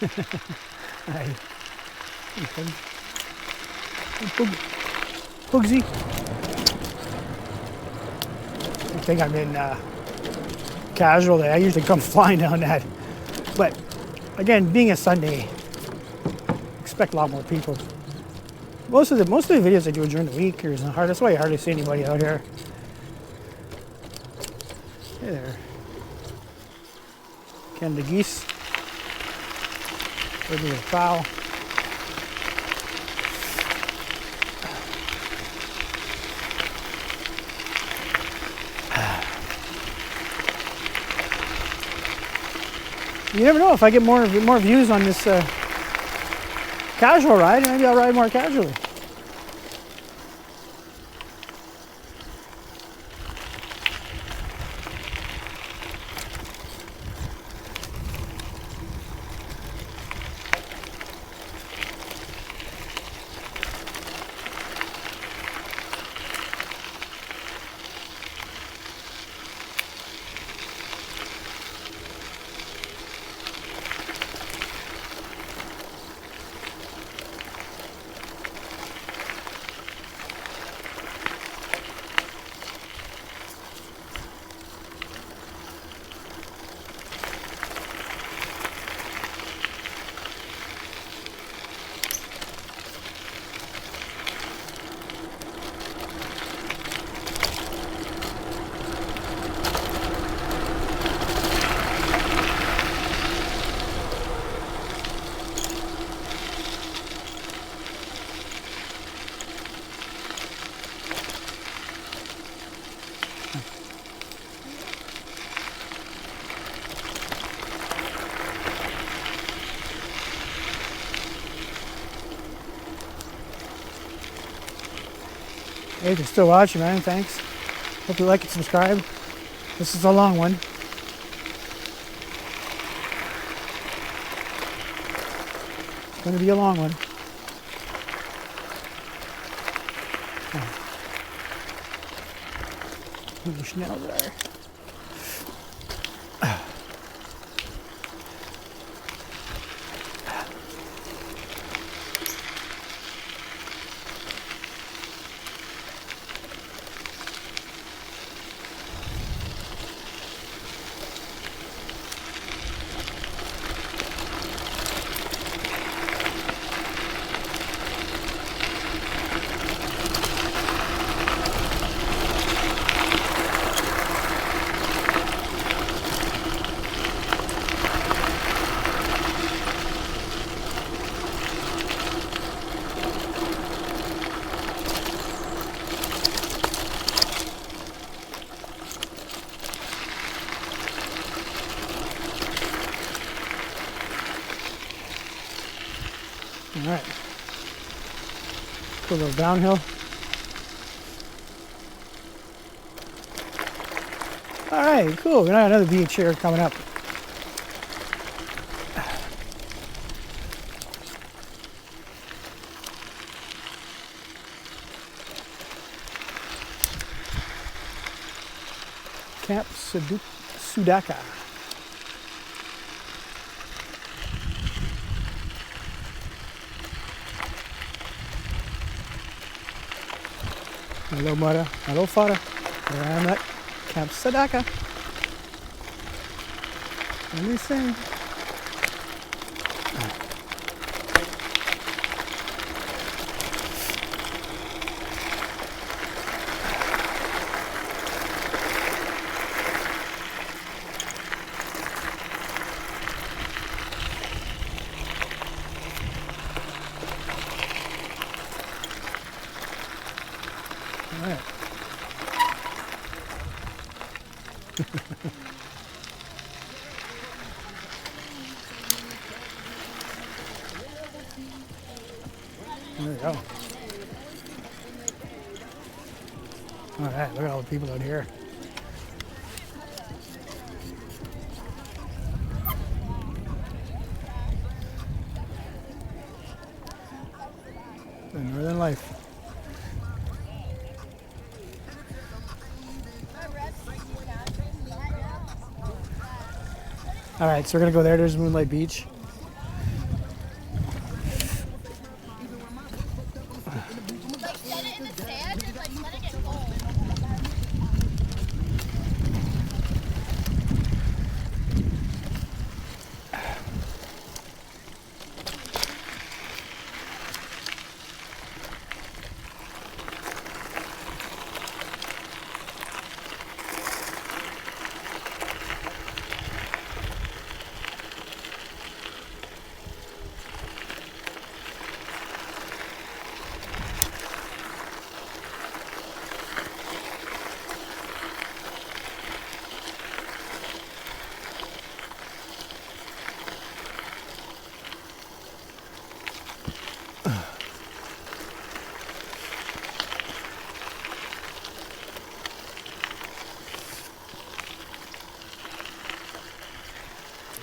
Hi. Bugsy. I think I'm in casual day. I usually come flying down that. But again, being a Sunday, expect a lot more people. Most of the videos I do during the week is hard. That's why you hardly see anybody out here. Hey there. Canada geese. Ready to foul. You never know, if I get more views on this casual ride, maybe I'll ride more casually. Hey, if you're still watching, man, thanks. Hope you like and subscribe. This is a long one. It's going to be a long one. Who the Schnell there? All right, go a little downhill. All right, cool. We got another beach here coming up. Camp Sudaca. Hello, mother. Hello, father. Here I am at Camp Sudaca. Let me sing. All right. There we go. All right, look at all the people out here. The Northern Life. All right, so we're gonna go there. There's Moonlight Beach.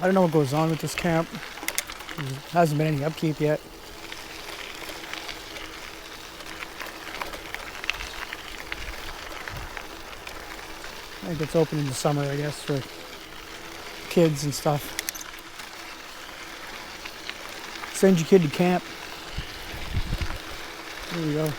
I don't know what goes on with this camp. There hasn't been any upkeep yet. I think it's open in the summer, I guess, for kids and stuff. Send your kid to camp. There we go.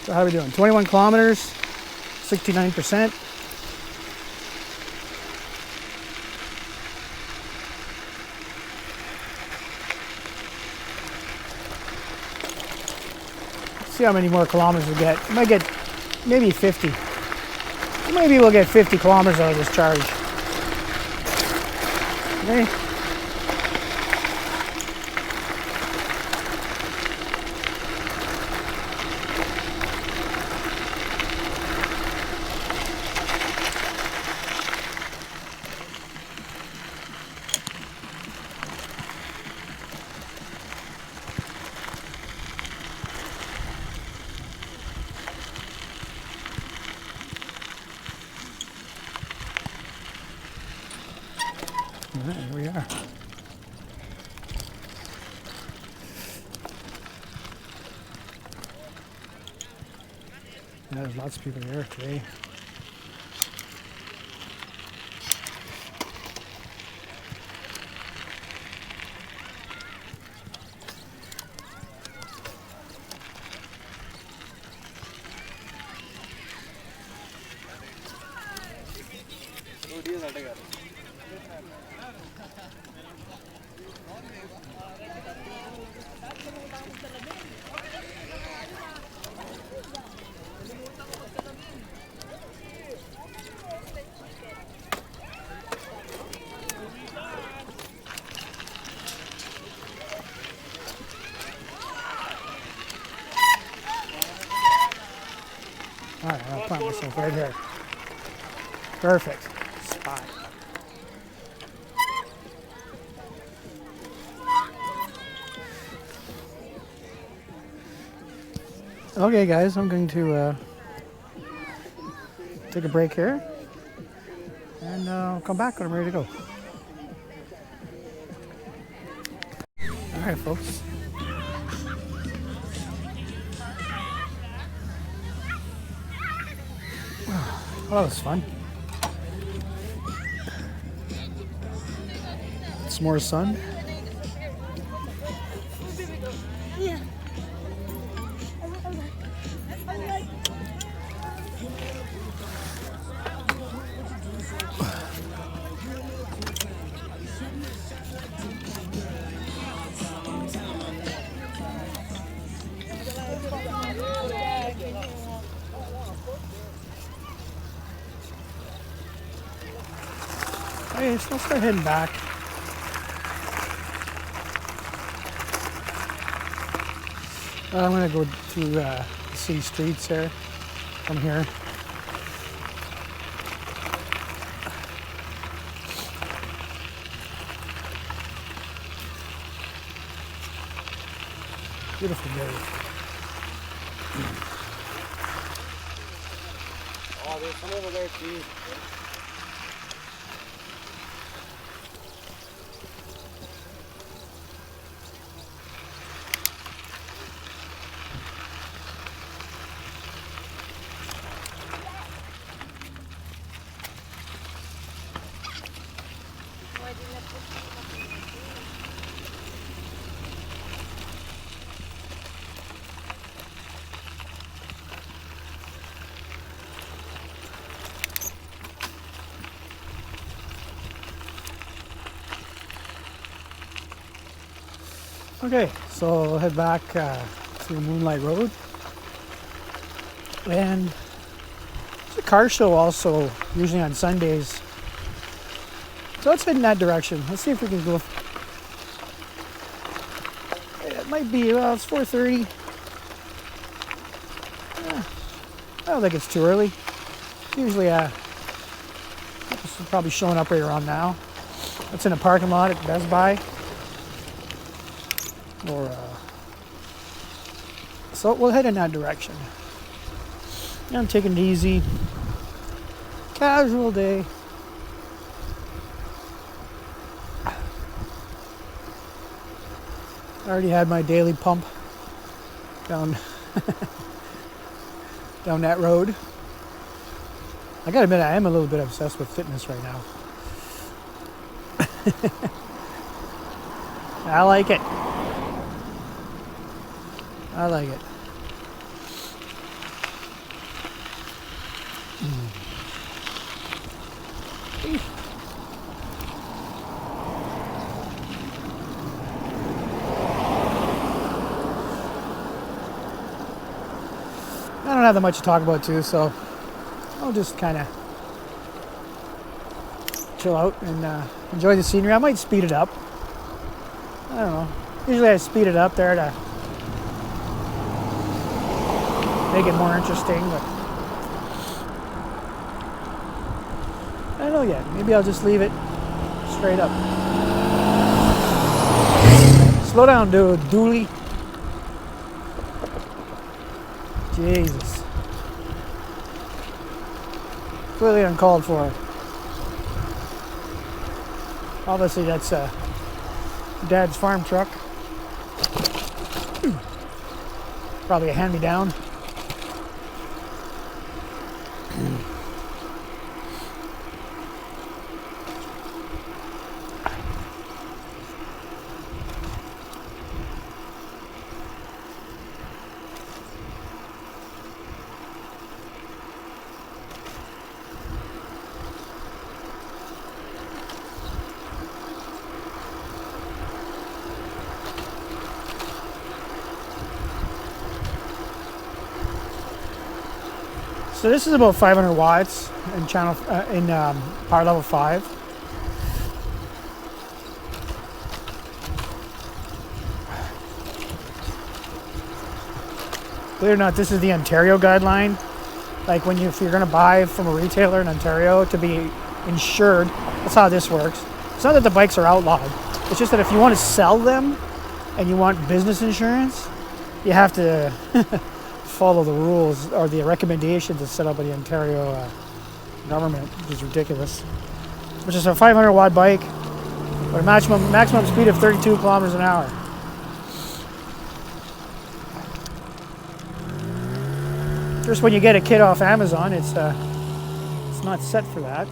So how are we doing? 21 kilometers, 69%. See how many more kilometers we get. We might get maybe 50. Maybe we'll get 50 kilometers out of this charge. Okay. All right, here we are. Yeah, there's lots of people here today. All right, I'll plant myself right here. Perfect spot. Okay, guys, I'm going to take a break here, and I'll come back when I'm ready to go. All right, folks. Oh, that was fun. Some more sun. Okay, so let's start heading back. I'm going to go to the city streets here, from here. Beautiful day. Oh, there's some over there too. Okay, so I'll head back to Moonlight Road and a car show also, usually on Sundays. So let's head in that direction. Let's see if we can go. It might be, well, it's 4:30. I don't think it's too early. Usually, it's probably showing up right around now. It's in a parking lot at Best Buy. So we'll head in that direction. I'm taking it easy. Casual day. I already had my daily pump down down that road. I gotta admit, I am a little bit obsessed with fitness right now. I like it. I like it. I don't have that much to talk about too, so I'll just kind of chill out and enjoy the scenery. I might speed it up. I don't know. Usually I speed it up there to make it more interesting, but I don't know yet. Maybe I'll just leave it straight up. Slow down, dude. Dooley. Jesus. Clearly uncalled for. Obviously that's Dad's farm truck. Probably a hand-me-down. So this is about 500 watts in power level 5. Believe it or not, this is the Ontario guideline. Like if you're going to buy from a retailer in Ontario to be insured, that's how this works. It's not that the bikes are outlawed. It's just that if you want to sell them and you want business insurance, you have to follow the rules or the recommendations that's set up by the Ontario government, which is ridiculous. Which is a 500 watt bike with a maximum speed of 32 kilometers an hour. Just when you get a kit off Amazon, it's not set for that.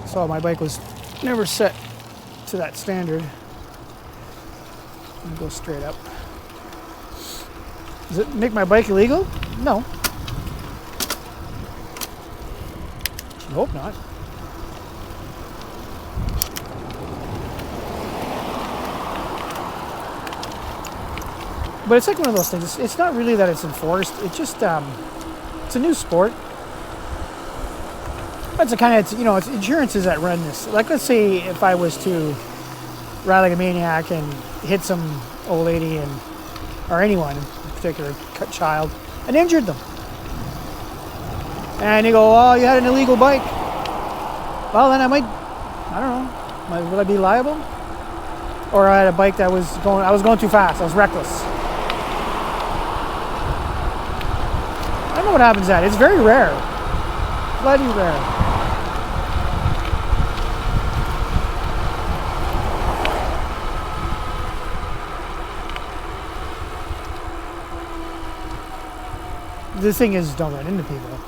So my bike was never set to that standard. And go straight up. Does it make my bike illegal? No. I hope not. But it's like one of those things. It's not really that it's enforced. It's just it's a new sport. It's a kind of, it's insurances that run this. Like, let's say if I was to ride like a maniac and hit some old lady or anyone in particular, child, and injured them. And you go, oh, you had an illegal bike. Well, then I don't know, would I be liable? Or I had a bike that I was going too fast. I was reckless. I don't know what happens to that. It's very rare. Bloody rare. The thing is, don't run into people.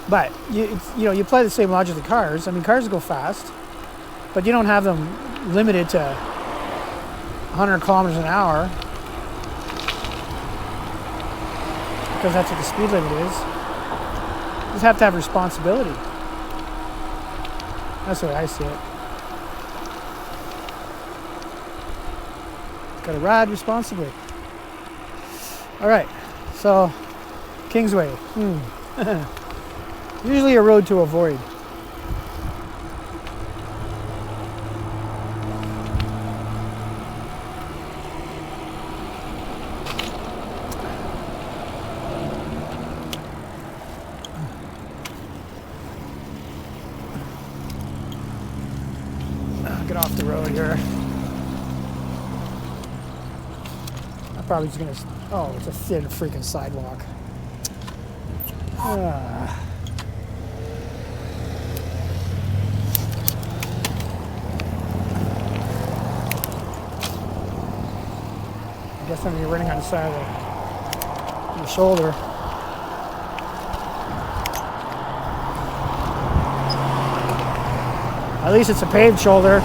But you play the same logic with cars. I mean, cars go fast, but you don't have them limited to 100 kilometers an hour because that's what the speed limit is. You just have to have responsibility. That's the way I see it. Gotta ride responsibly. All right, so Kingsway. Usually a road to avoid. Get off the road here. I'm probably just gonna. Oh, it's a thin freaking sidewalk. I guess I'm gonna be running on the side of the shoulder. At least it's a paved shoulder.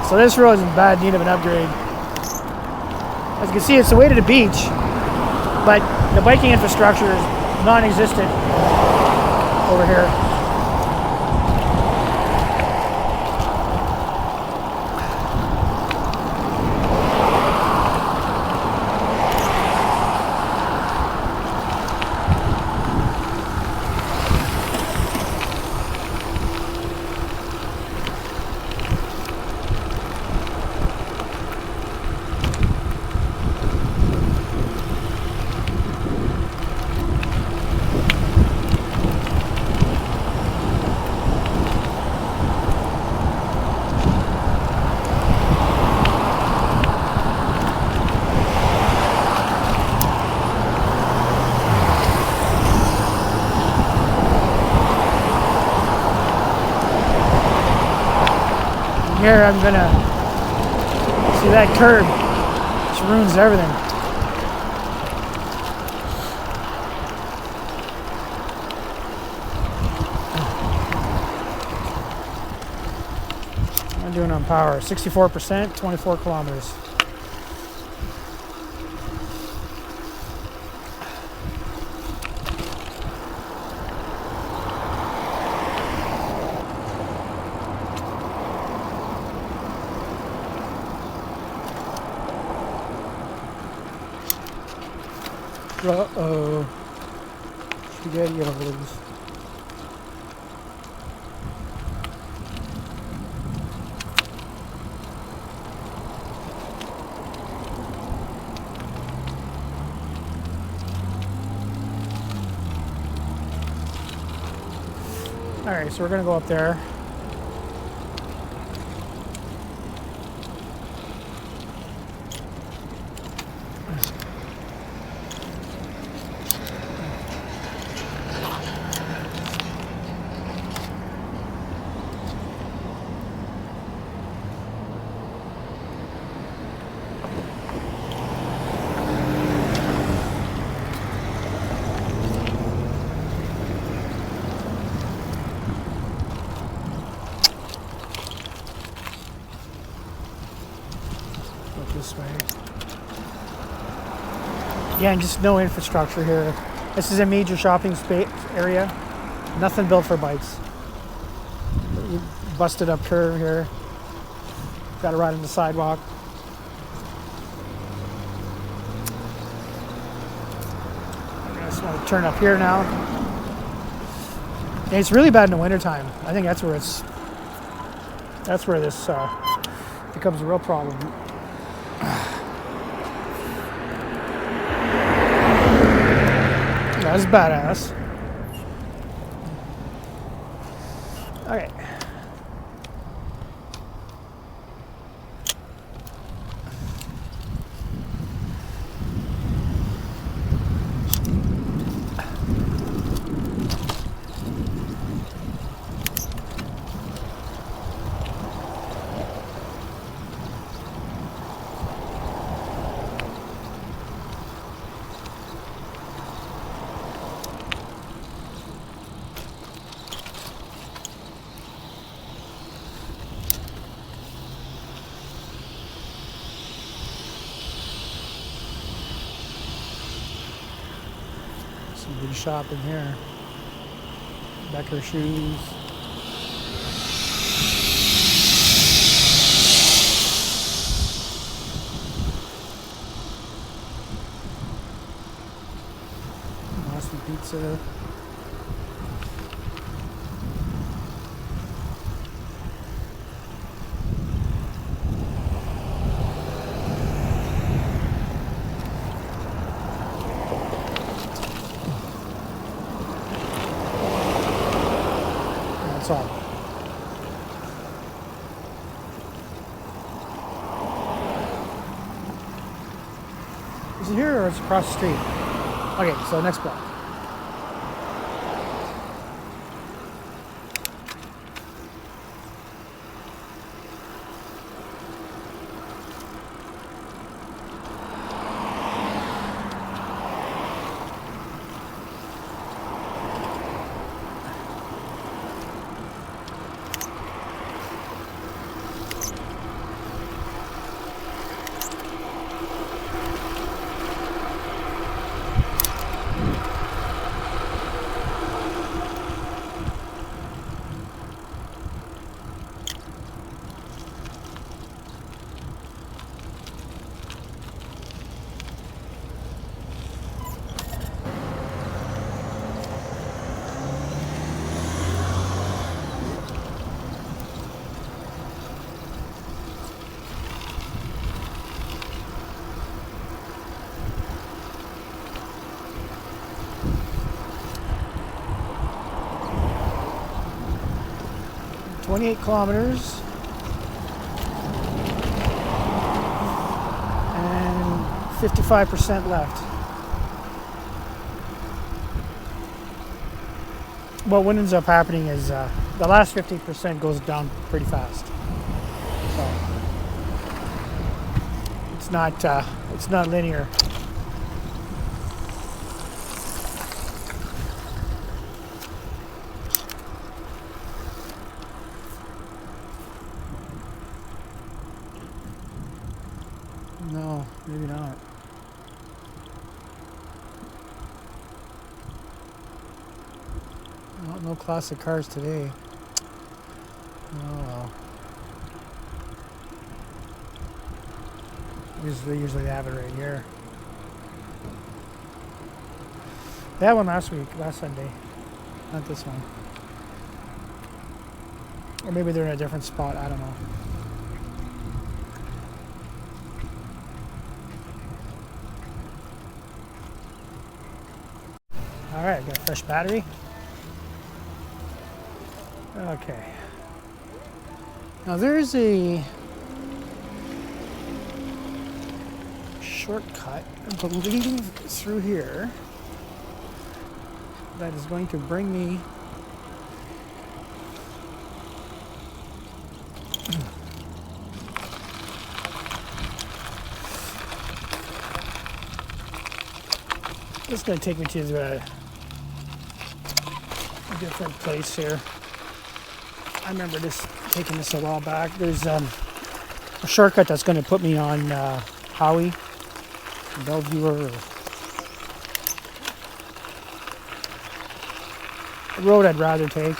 So this road is in bad need of an upgrade. As you can see, it's the way to the beach, but the biking infrastructure is non-existent over here. Here I'm gonna see that curb, which ruins everything. What am I doing on power? 64%, 24 kilometers. Uh-oh. Spaghettios. Alright, so we're gonna go up there. This way. Again, just no infrastructure here. This is a major shopping space area. Nothing built for bikes. Busted up curve here. Got to ride on the sidewalk. I just want to turn up here now. And it's really bad in the wintertime. I think that's where it's. That's where this becomes a real problem. That's badass. Okay. Good shopping here. Becker shoes. It's that's all. Is it here or it's across the street? Okay, so next block. .28 kilometers and 55% left. Well, what ends up happening is the last 50% goes down pretty fast. So it's not linear. No, maybe not. No classic cars today. Oh well. They usually have it right here. They had one last Sunday. Not this one. Or maybe they're in a different spot, I don't know. Alright, got a fresh battery. Okay. Now there's a shortcut, I believe, through here that is going to bring me it's going to take me to a different place here. I remember taking this a while back. There's a shortcut that's going to put me on Howie, Bellevue, a road I'd rather take.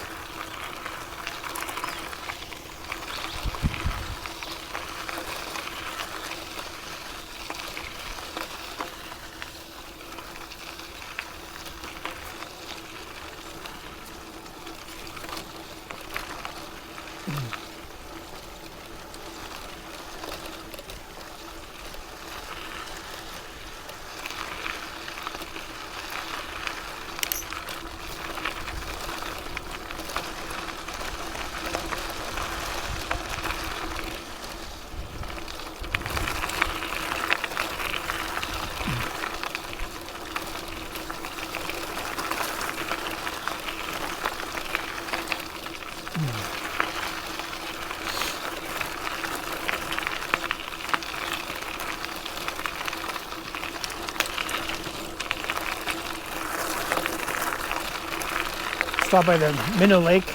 Stop by the Minnow Lake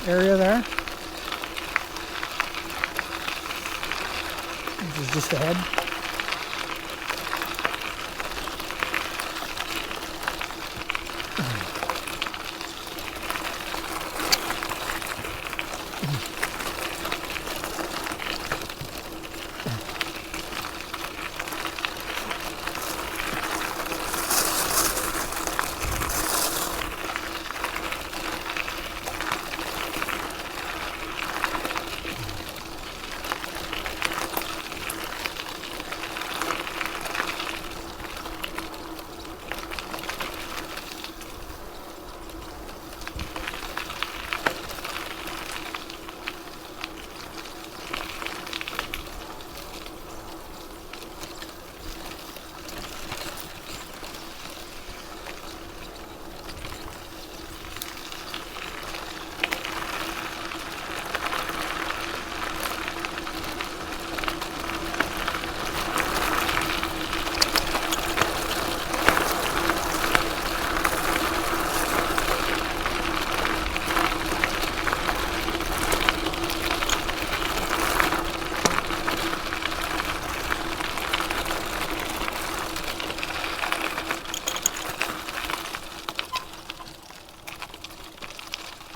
area there, which is just ahead.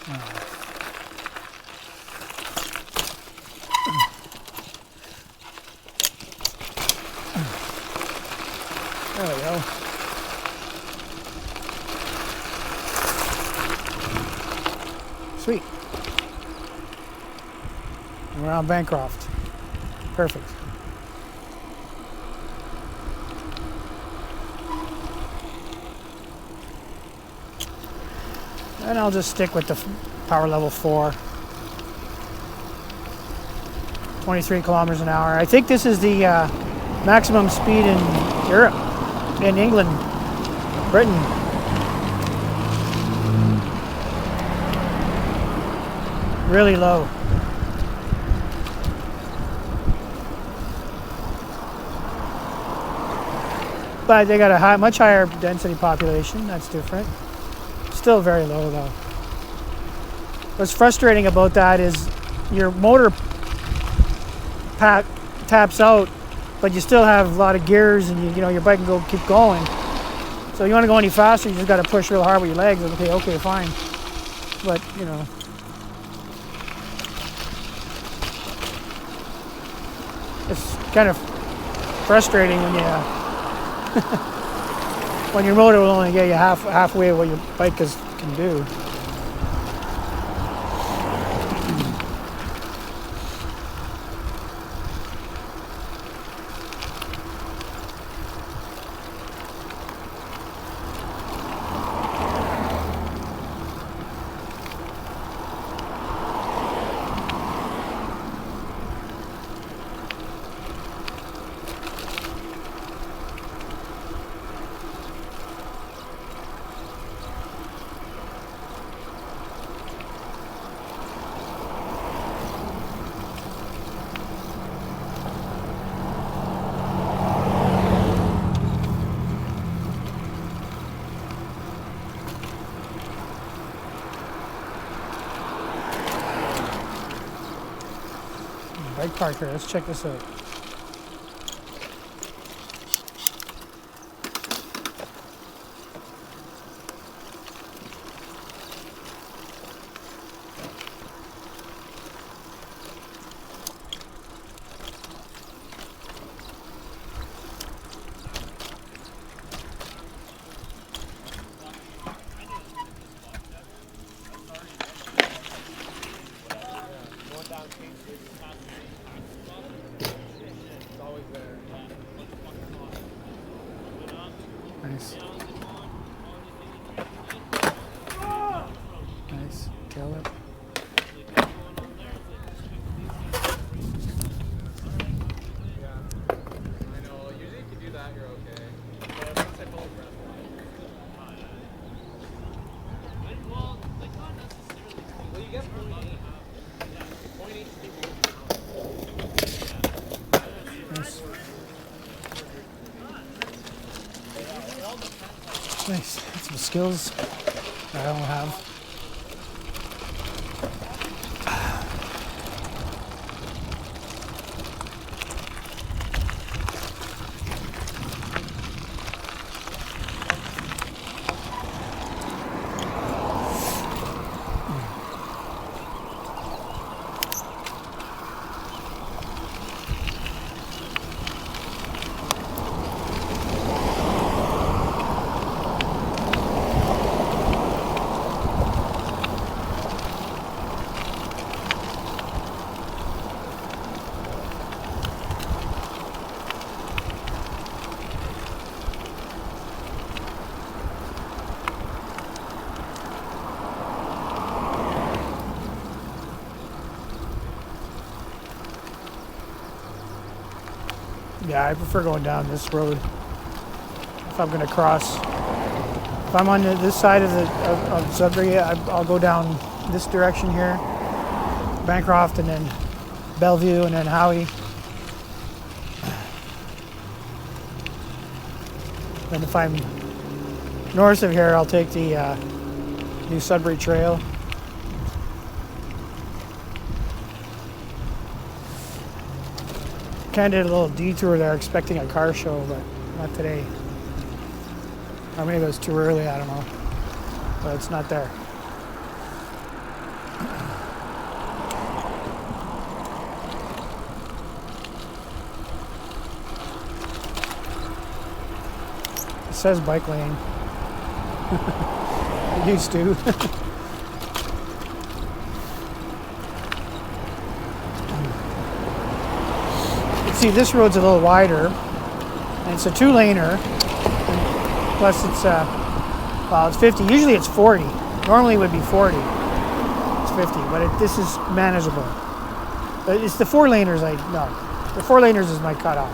There we go. Sweet. And we're on Bancroft. Perfect. And I'll just stick with the power level 4. 23 kilometers an hour. I think this is the maximum speed in Europe, in England, Britain. Really low. But they got a much higher density population. That's different. Still very low though. What's frustrating about that is your motor taps out, but you still have a lot of gears, and you know your bike can keep going. So you want to go any faster, you just got to push real hard with your legs. Okay, fine. But you know, it's kind of frustrating when you when your motor will only get you halfway what your bike can do. Bike park here. Let's check this out. Nice. Nice. Kill it. Nice. That's some skills that I don't have. Yeah, I prefer going down this road if I'm going to cross. If I'm on this side of Sudbury, I'll go down this direction here, Bancroft, and then Bellevue, and then Howie. Then if I'm north of here, I'll take the new Sudbury Trail. Kind of did a little detour there expecting a car show, but not today. Or maybe it was too early, I don't know. But it's not there. says bike lane. It used to. See, this road's a little wider, and it's a 2-laner. Plus, it's well, it's 50. Usually, it's 40. Normally, it would be 40. It's 50, but this is manageable. But it's the 4-laners. The 4-laners is my cutoff.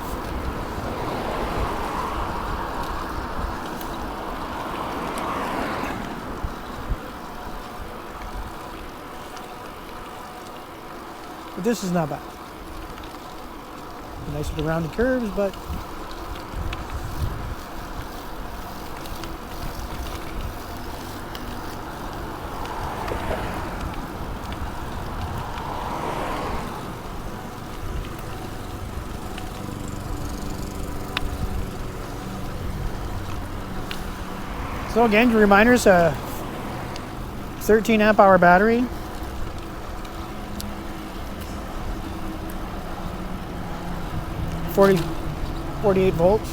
But this is not bad. Nice with the rounded curves, but so again, reminders, 13 amp hour battery. 48 volts.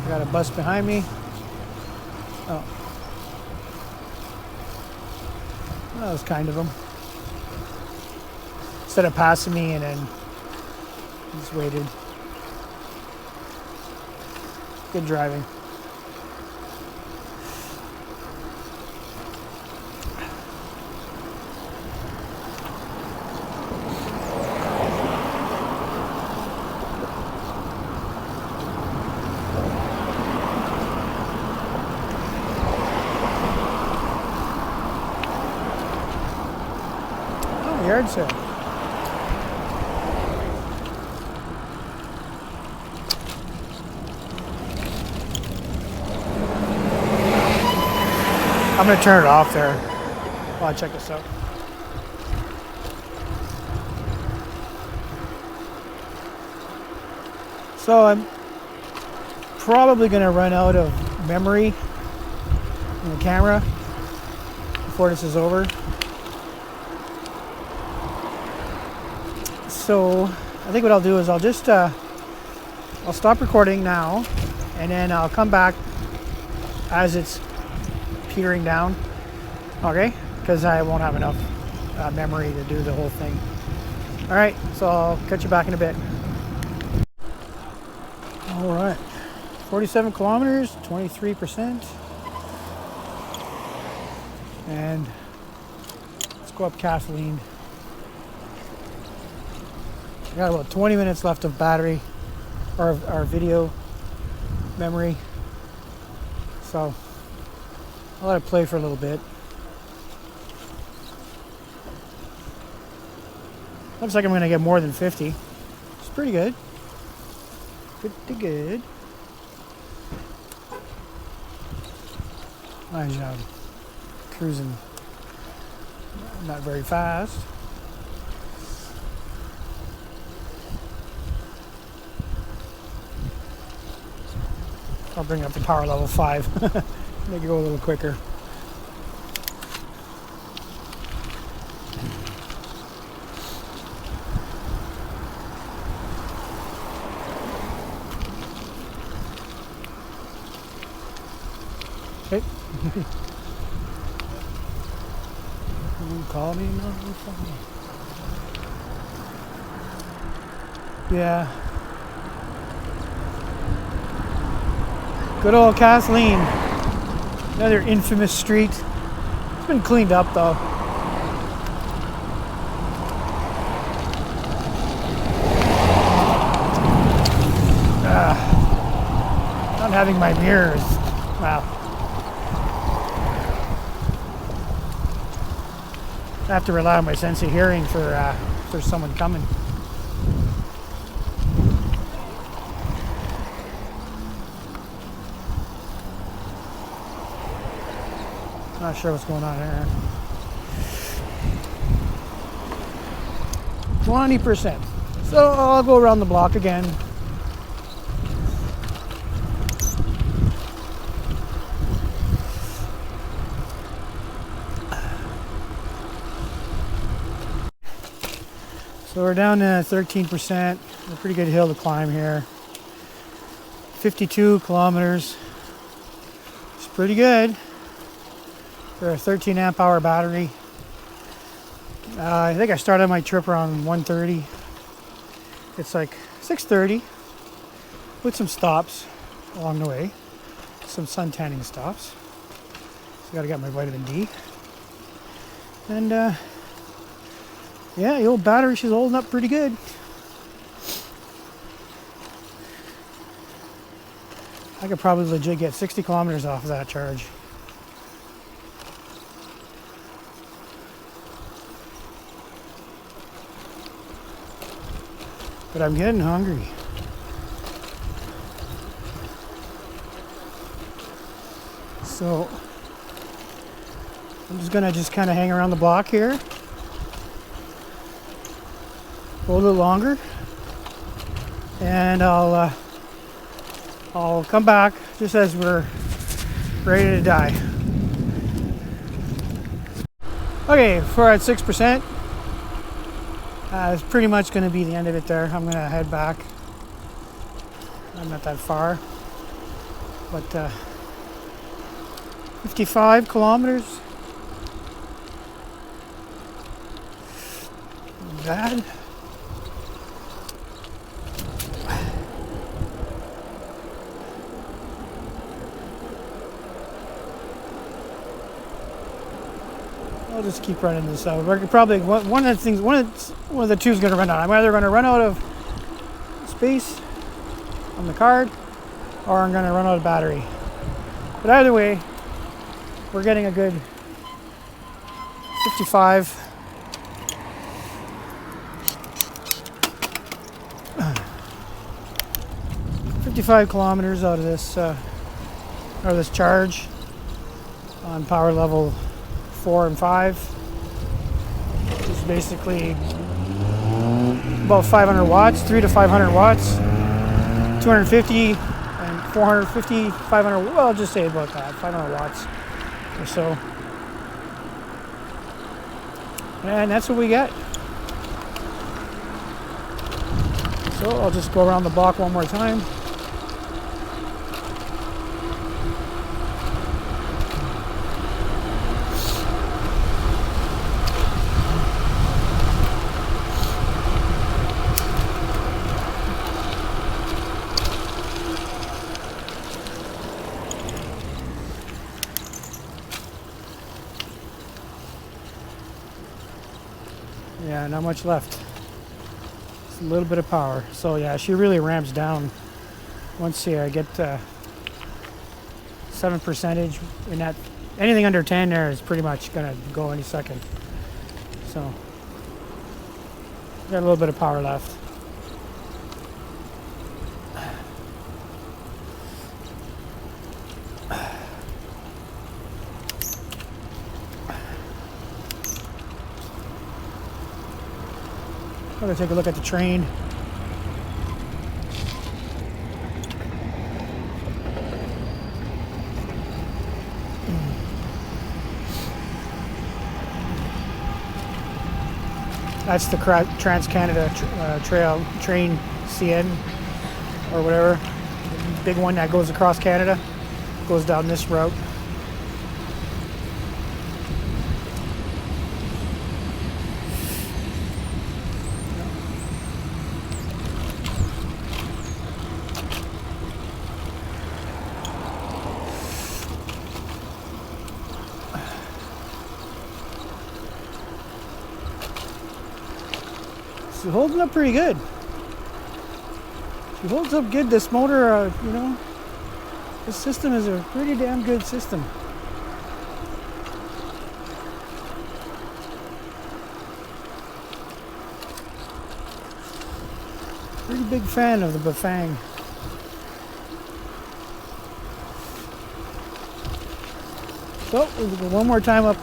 I got a bus behind me. Oh. That was kind of him. Instead of passing me and then just waited. Good driving. Yard sale. I'm going to turn it off there while I check this out. So I'm probably going to run out of memory in the camera before this is over. So I think what I'll do is I'll just I'll stop recording now, and then I'll come back as it's petering down, okay? Because I won't have enough memory to do the whole thing. All right, so I'll catch you back in a bit. All right, 47 kilometers, 23%, and let's go up Kathleen. I got about 20 minutes left of battery, or our video memory. So I'll let it play for a little bit. Looks like I'm going to get more than 50. It's pretty good. Pretty good. Nice job. Cruising not very fast. I'll bring up the power level 5. Make it go a little quicker. Okay. Call me on the phone. Yeah. Good old Kathleen. Another infamous street. It's been cleaned up though. Not having my mirrors. Wow. I have to rely on my sense of hearing for someone coming. Not sure what's going on here. 20%. So I'll go around the block again. So So we're down to 13%. A pretty good hill to climb here. 52 kilometers. It's pretty good for a 13 amp hour battery. I think I started my trip around 1:30. It's like 6:30 with some stops along the way. Some sun tanning stops. So gotta get my vitamin D. And yeah, the old battery, she's holding up pretty good. I could probably legit get 60 kilometers off of that charge. But I'm getting hungry. So I'm just gonna kind of hang around the block here. A little longer. And I'll come back just as we're ready to die. Okay, we're at 6%. It's pretty much going to be the end of it there. I'm going to head back. I'm not that far. But 55 kilometers. Not bad. I'll just keep running this out. We're probably one of the two is going to run out. I'm either going to run out of space on the card, or I'm going to run out of battery. But either way, we're getting a good 55. Kilometers out of this charge on power level 4 and 5, which is basically about 500 watts, 3 to 500 watts, 250 and 450, 500. Well, I'll just say about that, 500 watts or so, and that's what we get. So I'll just go around the block one more time. Yeah, not much left. Just a little bit of power. So yeah, she really ramps down once you get 7% in that. Anything under 10 there is pretty much gonna go any second. So got a little bit of power left. I'm gonna take a look at the train. That's the Trans-Canada Trail train CN or whatever. The big one that goes across Canada, goes down this route. She's holding up pretty good. She holds up good. This motor, you know, this system is a pretty damn good system. Pretty big fan of the Bafang. So we'll go one more time up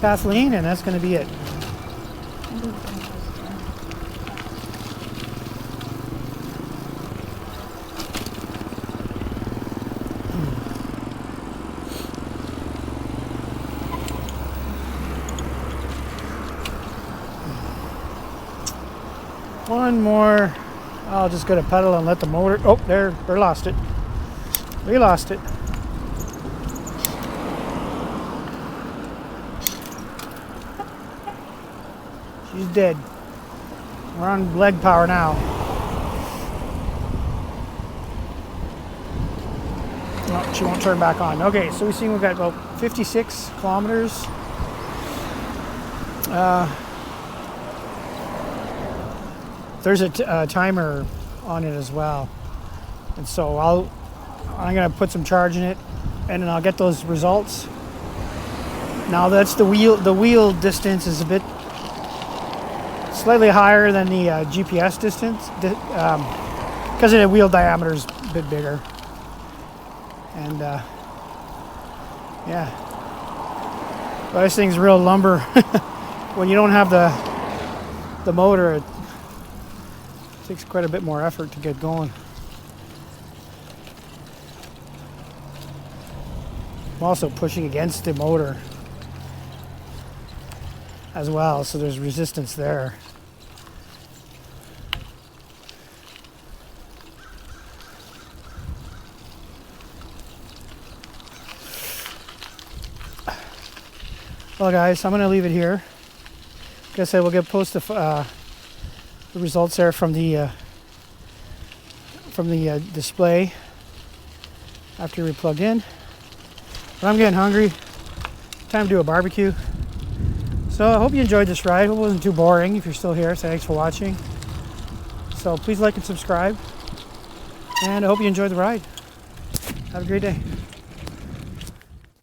Kathleen, and that's going to be it. one more. I'll just go to pedal and let the motor. Oh, there, we lost it. We lost it. She's dead. We're on leg power now. No, she won't turn back on. Okay, so we've got about 56 kilometers. There's a timer on it as well, and so I'm gonna put some charge in it, and then I'll get those results. Now that's the wheel. The wheel distance is a bit slightly higher than the GPS distance because the wheel diameter is a bit bigger, and yeah, but this thing's real lumber. When you don't have the motor, it takes quite a bit more effort to get going. I'm also pushing against the motor as well, so there's resistance there. Well guys, I'm going to leave it here. Like I said, we'll post the results there from the display after we plugged in. But I'm getting hungry. Time to do a barbecue. So I hope you enjoyed this ride. Hope it wasn't too boring. If you're still here, so thanks for watching. So please like and subscribe. And I hope you enjoyed the ride. Have a great day.